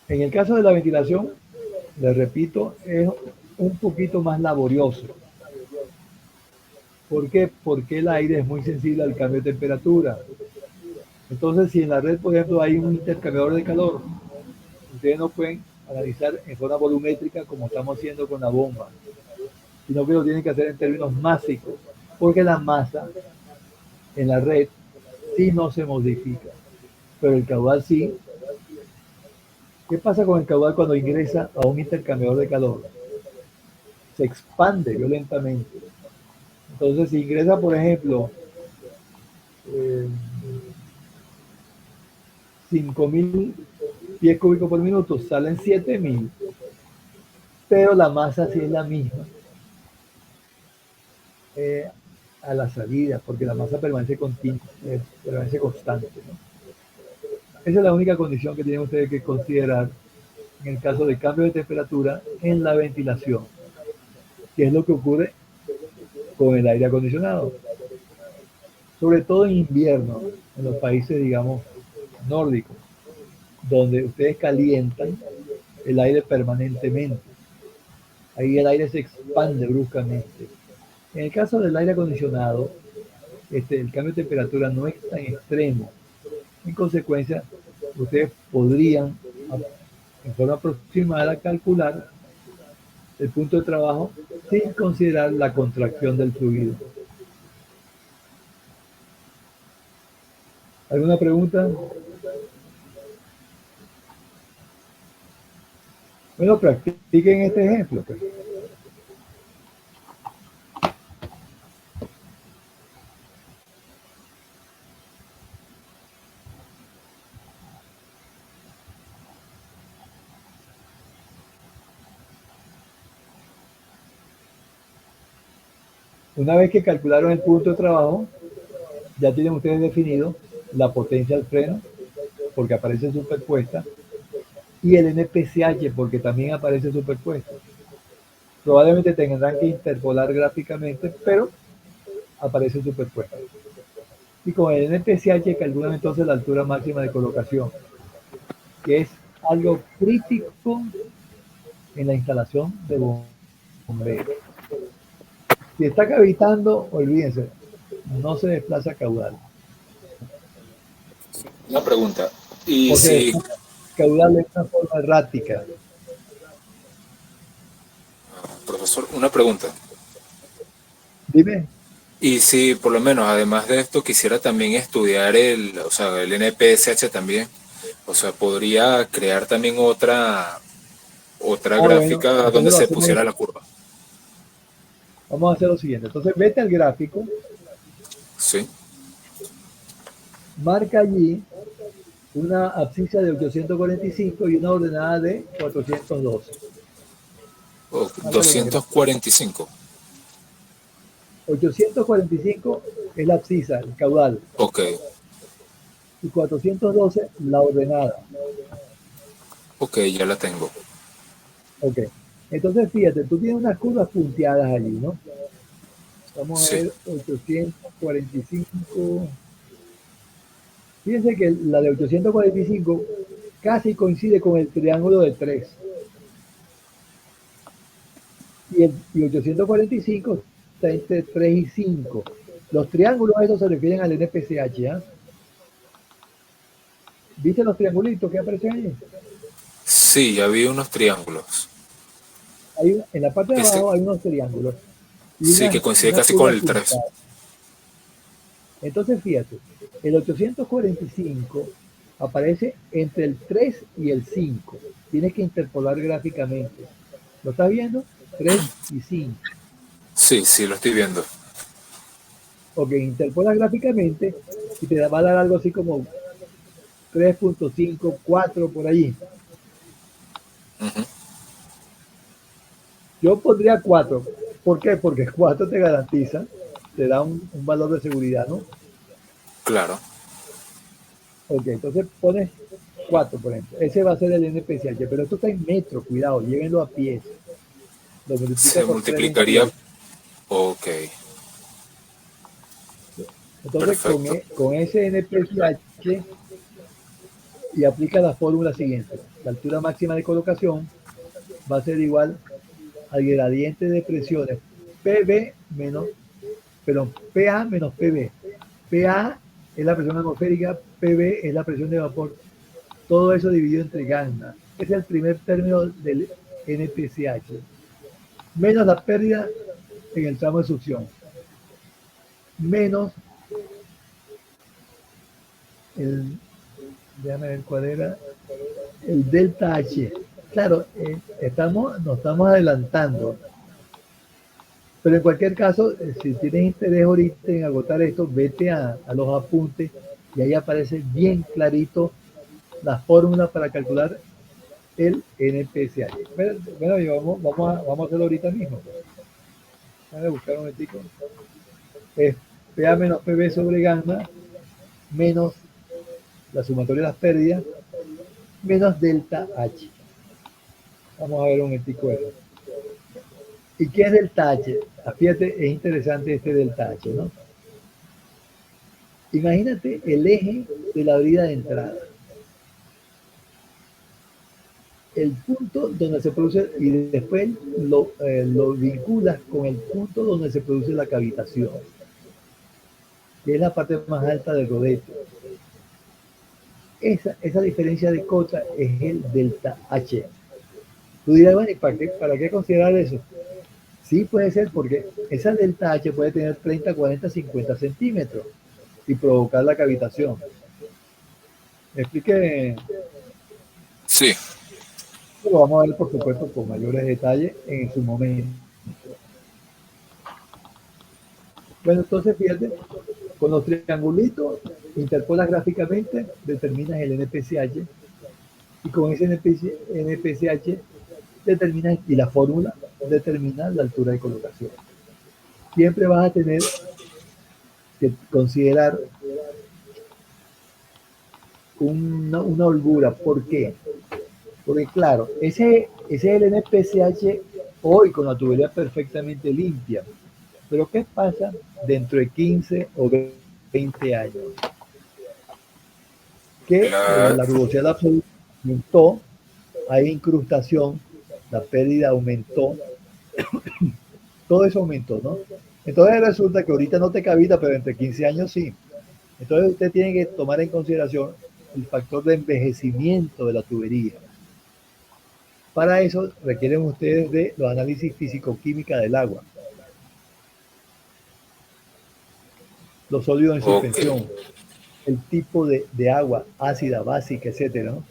En el caso de la ventilación, les repito, es un poquito más laborioso. ¿Por qué? Porque el aire es muy sensible al cambio de temperatura. Entonces, si en la red, por ejemplo, hay un intercambiador de calor, ustedes no pueden analizar en forma volumétrica como estamos haciendo con la bomba, sino que lo tienen que hacer en términos másicos, porque la masa en la red sí no se modifica, pero el caudal sí. ¿Qué pasa con el caudal cuando ingresa a un intercambiador de calor? Se expande violentamente. Entonces, si ingresa, por ejemplo, 5.000 pies cúbicos por minuto, salen 7.000, pero la masa sí es la misma a la salida, porque la masa permanece constante, ¿no? Esa es la única condición que tienen ustedes que considerar en el caso de cambio de temperatura en la ventilación, que es lo que ocurre con el aire acondicionado, sobre todo en invierno, en los países, digamos, nórdicos, donde ustedes calientan el aire permanentemente. Ahí el aire se expande bruscamente. En el caso del aire acondicionado, el cambio de temperatura no es tan extremo. En consecuencia, ustedes podrían, en forma aproximada, calcular el punto de trabajo sin considerar la contracción del fluido. ¿Alguna pregunta? Bueno, practiquen este ejemplo, pues. Una vez que calcularon el punto de trabajo, ya tienen ustedes definido la potencia del freno, porque aparece superpuesta, y el NPCH, porque también aparece superpuesta. Probablemente tendrán que interpolar gráficamente, pero aparece superpuesta. Y con el NPCH calculan entonces la altura máxima de colocación, que es algo crítico en la instalación de bomberos. Si está cavitando, olvídense, no se desplaza caudal. Una pregunta. Y O se si, desplaza caudal de una forma errática. profesor, una pregunta. Dime. Y si por lo menos, además de esto, quisiera también estudiar o sea, el NPSH también, o sea, podría crear también otra Bueno, gráfica donde entonces lo se hacemos. pusiera la curva. Vamos a hacer lo siguiente. Entonces, vete al gráfico, Sí. marca allí una abscisa de 845 y una ordenada de 412. O Márcalo en el gráfico. 245. 845 es la abscisa, el caudal, Ok. y 412 la ordenada. Ok, ya la tengo. Ok. Entonces, fíjate, tú tienes unas curvas punteadas allí, ¿no? Vamos a Sí. ver, 845. Fíjense que la de 845 casi coincide con el triángulo de 3. Y 845 está entre 3 y 5. Los triángulos estos se refieren al NPCH, ¿eh? ¿Viste los triangulitos que aparecen ahí? Sí, ya vi unos triángulos. En la parte de Ese, abajo hay unos triángulos y sí, que coincide unas casi con curvas el 3. puntadas. Entonces, fíjate, el 845 aparece entre el 3 y el 5. Tienes que interpolar gráficamente. ¿Lo estás viendo? 3 y 5. Sí, sí, lo estoy viendo. Ok, interpolas gráficamente y te va a dar algo así como 3.5, 4 por allí. Ujú. Yo pondría 4. ¿Por qué? Porque 4 te garantiza, te da un valor de seguridad, ¿no? Claro. Ok, entonces pones 4, por ejemplo. Ese va a ser el NPCH, pero esto está en metros, cuidado, llévenlo a pies. Lo multiplica Se por multiplicaría. 3.28. Ok, Entonces, perfecto. con ese NPCH y aplica la fórmula siguiente. La altura máxima de colocación va a ser igual al gradiente de presiones PB menos, perdón, PA menos PB. PA es la presión atmosférica, PB es la presión de vapor. Todo eso dividido entre gamma. Es el primer término del NPCH. Menos la pérdida en el tramo de succión. Menos el, déjame ver cuál era, el delta H. Claro, nos estamos adelantando. Pero en cualquier caso, si tienes interés ahorita en agotar esto, vete a los apuntes y ahí aparece bien clarito la fórmula para calcular el NPSH. Bueno, vamos a hacerlo ahorita mismo. Déjame buscar un momentico. Es PA menos PB sobre gamma menos la sumatoria de las pérdidas menos delta H. Vamos a ver un momentico eso. ¿Y qué es delta H? Fíjate, es interesante este delta H, ¿no? Imagínate el eje de la brida de entrada. El punto donde se produce, y después lo vinculas con el punto donde se produce la cavitación, que es la parte más alta del rodete. Esa diferencia de cota es el delta H. Tú dirás, bueno, ¿y para qué considerar eso? Sí, puede ser porque esa delta H puede tener 30, 40, 50 centímetros y provocar la cavitación. Explique, Sí, lo vamos a ver por supuesto con mayores detalles en su momento. Bueno, entonces fíjate, con los triangulitos interpolas gráficamente, determinas el NPCH y con ese NPCH determinas y la fórmula determina la altura de colocación. Siempre vas a tener que considerar una holgura. ¿Por qué? Porque claro, ese es el NPCH hoy con la tubería perfectamente limpia. Pero ¿qué pasa dentro de 15 o 20 años? Que la, la rugosidad absoluta aumentó, hay incrustación, la pérdida aumentó, todo eso aumentó, ¿no? Entonces resulta que ahorita no te cavita, pero entre 15 años sí. Entonces usted tiene que tomar en consideración el factor de envejecimiento de la tubería. Para eso requieren ustedes de los análisis físico-química del agua, los sólidos en ok, suspensión, el tipo de agua, ácida, básica, etcétera, ¿no?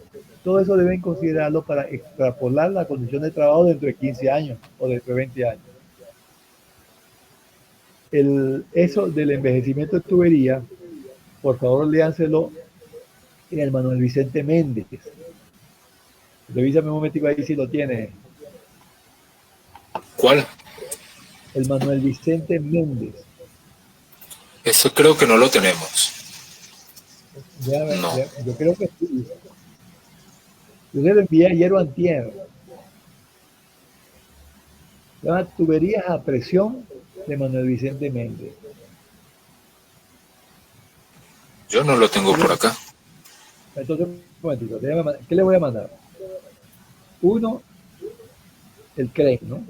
Todo eso deben considerarlo para extrapolar la condición de trabajo dentro de 15 años o dentro de 20 años. Eso del envejecimiento de tubería, por favor, léanselo en el Manuel Vicente Méndez. Revísame un momentico ahí si lo tiene. ¿cuál? El Manuel Vicente Méndez. Eso creo que no lo tenemos. No. Yo creo que sí. Yo se lo envié ayer o antier. Se llama Tuberías a presión de Manuel Vicente Méndez. Yo no lo tengo por acá. Entonces, un momentito, ¿qué le voy a mandar? Uno, el CREC, ¿no?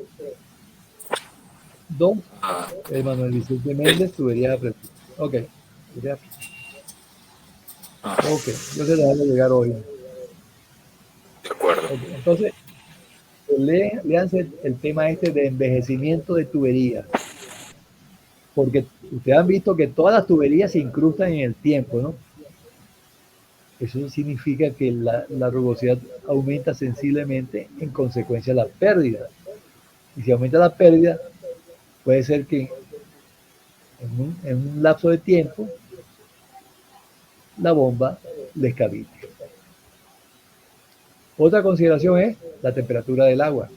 Dos, Ah, el Manuel Vicente el, Méndez, tuberías a presión. Ok, ah, ok, yo se la voy a llegar hoy. de acuerdo. Okay. Entonces, léanse el tema este de envejecimiento de tuberías, porque ustedes han visto que todas las tuberías se incrustan en el tiempo, ¿no? Eso significa que la rugosidad aumenta sensiblemente en consecuencia de la pérdida. Y si aumenta la pérdida, puede ser que en un lapso de tiempo la bomba les cavite. Otra consideración es la temperatura del agua.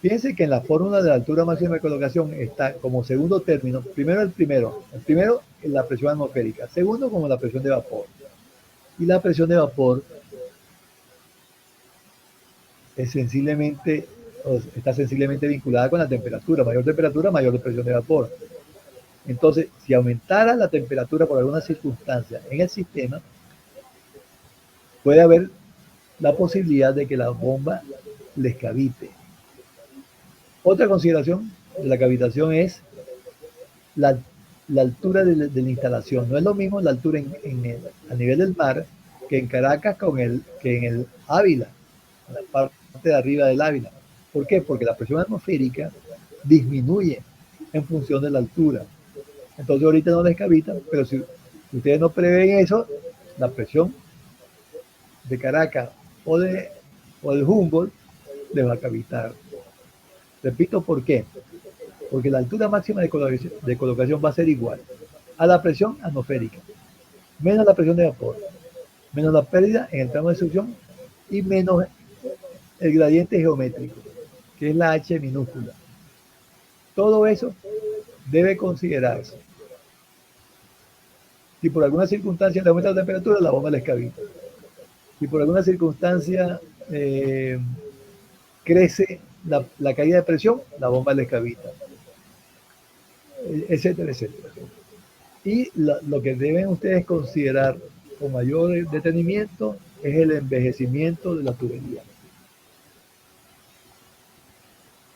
Fíjense que en la fórmula de la altura máxima de colocación está como segundo término, el primero es la presión atmosférica, segundo como la presión de vapor. Y la presión de vapor es está sensiblemente vinculada con la temperatura, mayor presión de vapor. Entonces, si aumentara la temperatura por alguna circunstancia en el sistema, puede haber la posibilidad de que la bomba les cavite. Otra consideración de la cavitación es la altura de la instalación. No es lo mismo la altura a nivel del mar que en Caracas que en el Ávila, en la parte de arriba del Ávila. ¿Por qué? Porque la presión atmosférica disminuye en función de la altura. Entonces ahorita no les cavita, pero si ustedes no prevén eso, la presión de Caracas o del Humboldt les va a cavitar. Repito, ¿por qué? Porque la altura máxima de colocación va a ser igual a la presión atmosférica, menos la presión de vapor, menos la pérdida en el tramo de succión y menos el gradiente geométrico, que es la H minúscula. Todo eso debe considerarse. Si por alguna circunstancia le aumenta la temperatura, la bomba les cavita. Si por alguna circunstancia crece la caída de presión, la bomba les cavita, etcétera, etcétera. Y lo que deben ustedes considerar con mayor detenimiento es el envejecimiento de la tubería.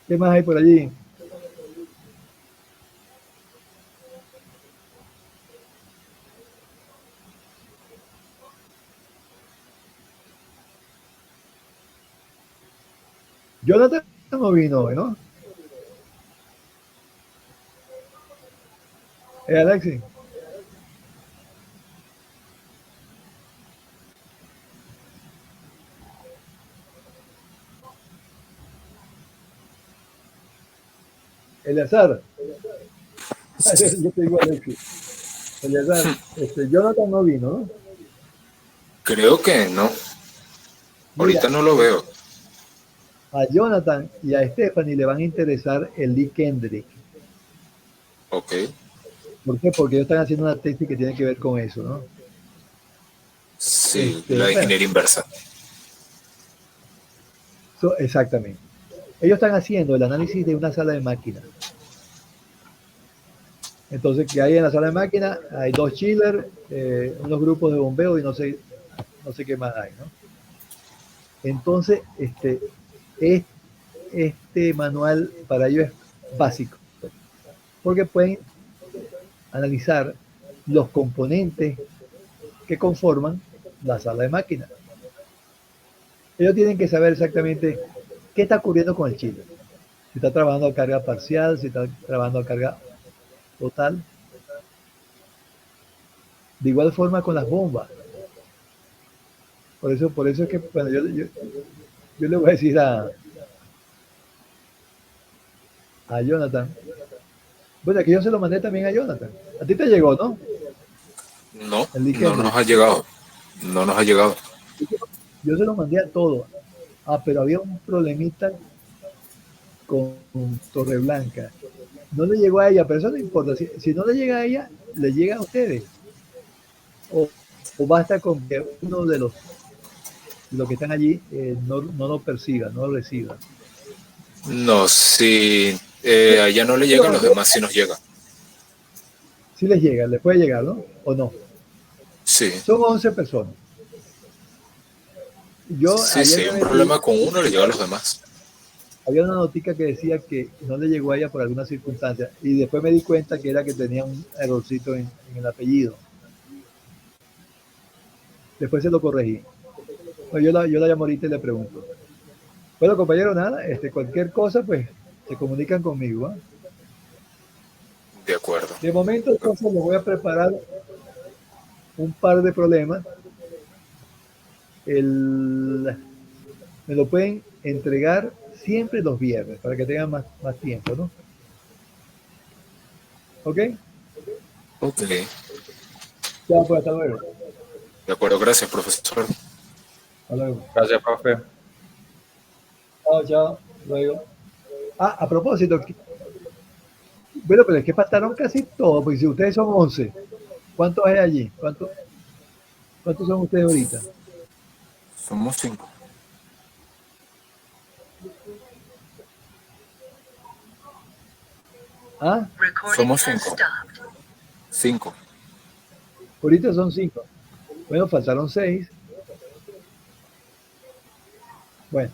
¿Qué más hay por allí? Jonathan no vino hoy, ¿no? Alexi. Eleazar, yo te digo Alexis. Eleazar, Jonathan no vino, ¿no? Creo que no. Mira, Ahorita no lo veo. a Jonathan y a Stephanie le van a interesar el Lee Kendrick. Ok. ¿Por qué? Porque ellos están haciendo una tesis que tiene que ver con eso, ¿no? Sí, la de Bueno, ingeniería inversa. exactamente. Ellos están haciendo el análisis de una sala de máquinas. Entonces, ¿qué hay en la sala de máquinas? Hay dos chillers, unos grupos de bombeo y no sé qué más hay, ¿no? Entonces, este manual para ellos es básico, porque pueden analizar los componentes que conforman la sala de máquinas. Ellos tienen que saber exactamente qué está ocurriendo con el chiller. Si está trabajando a carga parcial, si está trabajando a carga total. De igual forma con las bombas. Por eso es que bueno, yo le voy a decir a Jonathan. Bueno, que yo se lo mandé también a Jonathan. A ti te llegó, ¿no? No, El Lee no nos Kendrick. ha llegado. No nos ha llegado. Yo se lo mandé a todos. Ah, pero había un problemita con Torreblanca. No le llegó a ella, pero eso no importa. Si no le llega a ella, le llega a ustedes. O, o basta con que uno de los que están allí no lo persiga, no lo reciba. No, si Yo a ella no le se lo llega, a los mandé. demás sí nos llega. Si les llega, les puede llegar, ¿no? ¿O no? Sí, Son 11 personas. Yo sí, ayer sí. me Un metí, problema con uno le llega a los demás. había una notica que decía que no le llegó a ella por alguna circunstancia y después me di cuenta que era que tenía un errorcito en el apellido. Después se lo corregí. No, yo la llamo ahorita y le pregunto. Bueno, compañero, nada, cualquier cosa, pues se comunican conmigo. ¿Eh? De acuerdo. De momento, entonces, les voy a preparar un par de problemas. Me lo pueden entregar siempre los viernes para que tengan más tiempo, ¿no? ¿Ok? Ok. Ya, pues hasta luego. De acuerdo, gracias, profesor. Hasta luego. Gracias, profe. Chao, chao. Luego. Ah, a propósito, bueno, pero es que faltaron casi todos, porque si ustedes son 11, ¿cuántos hay allí? ¿Cuántos son ustedes ahorita? Somos 5. ¿Ah? Somos 5. 5. Ahorita son 5. Bueno, faltaron 6. Bueno,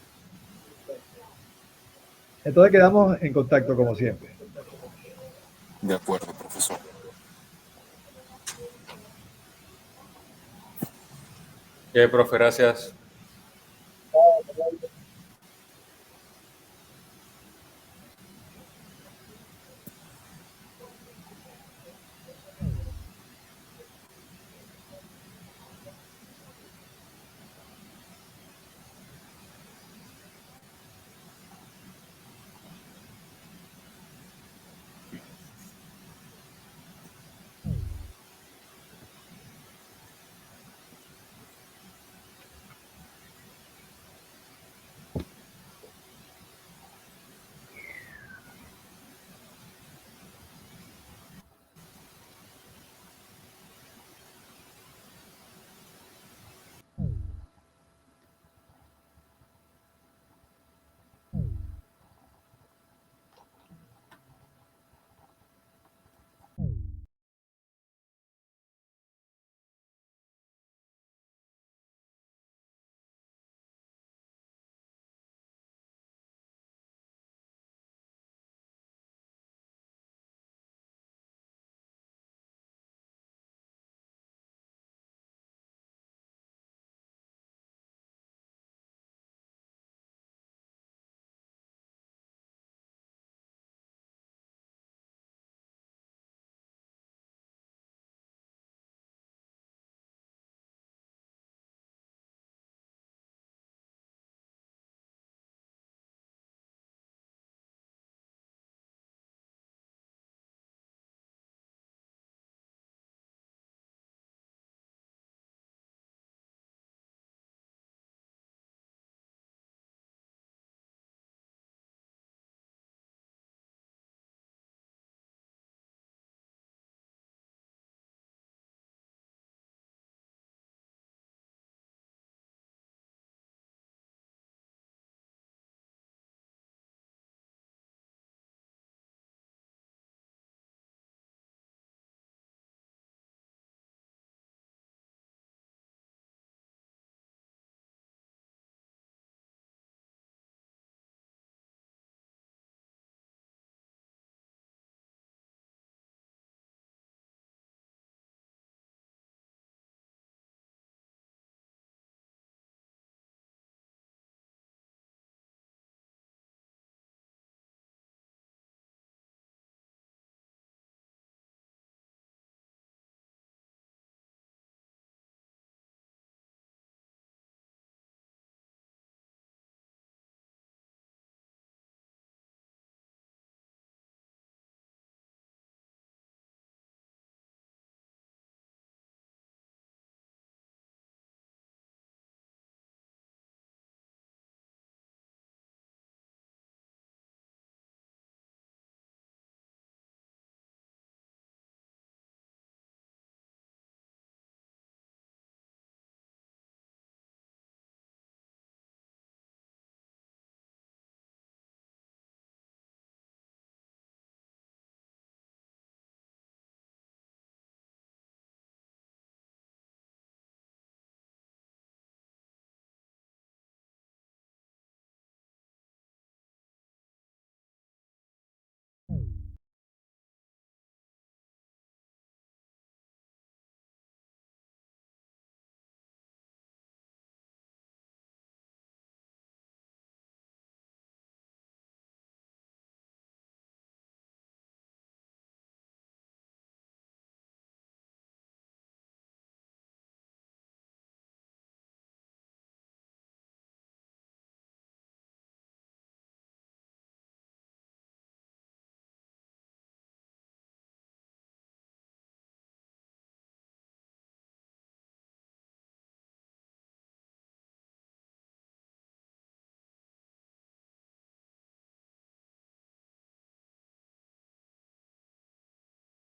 entonces quedamos en contacto como siempre. De acuerdo, profesor. Profe, gracias.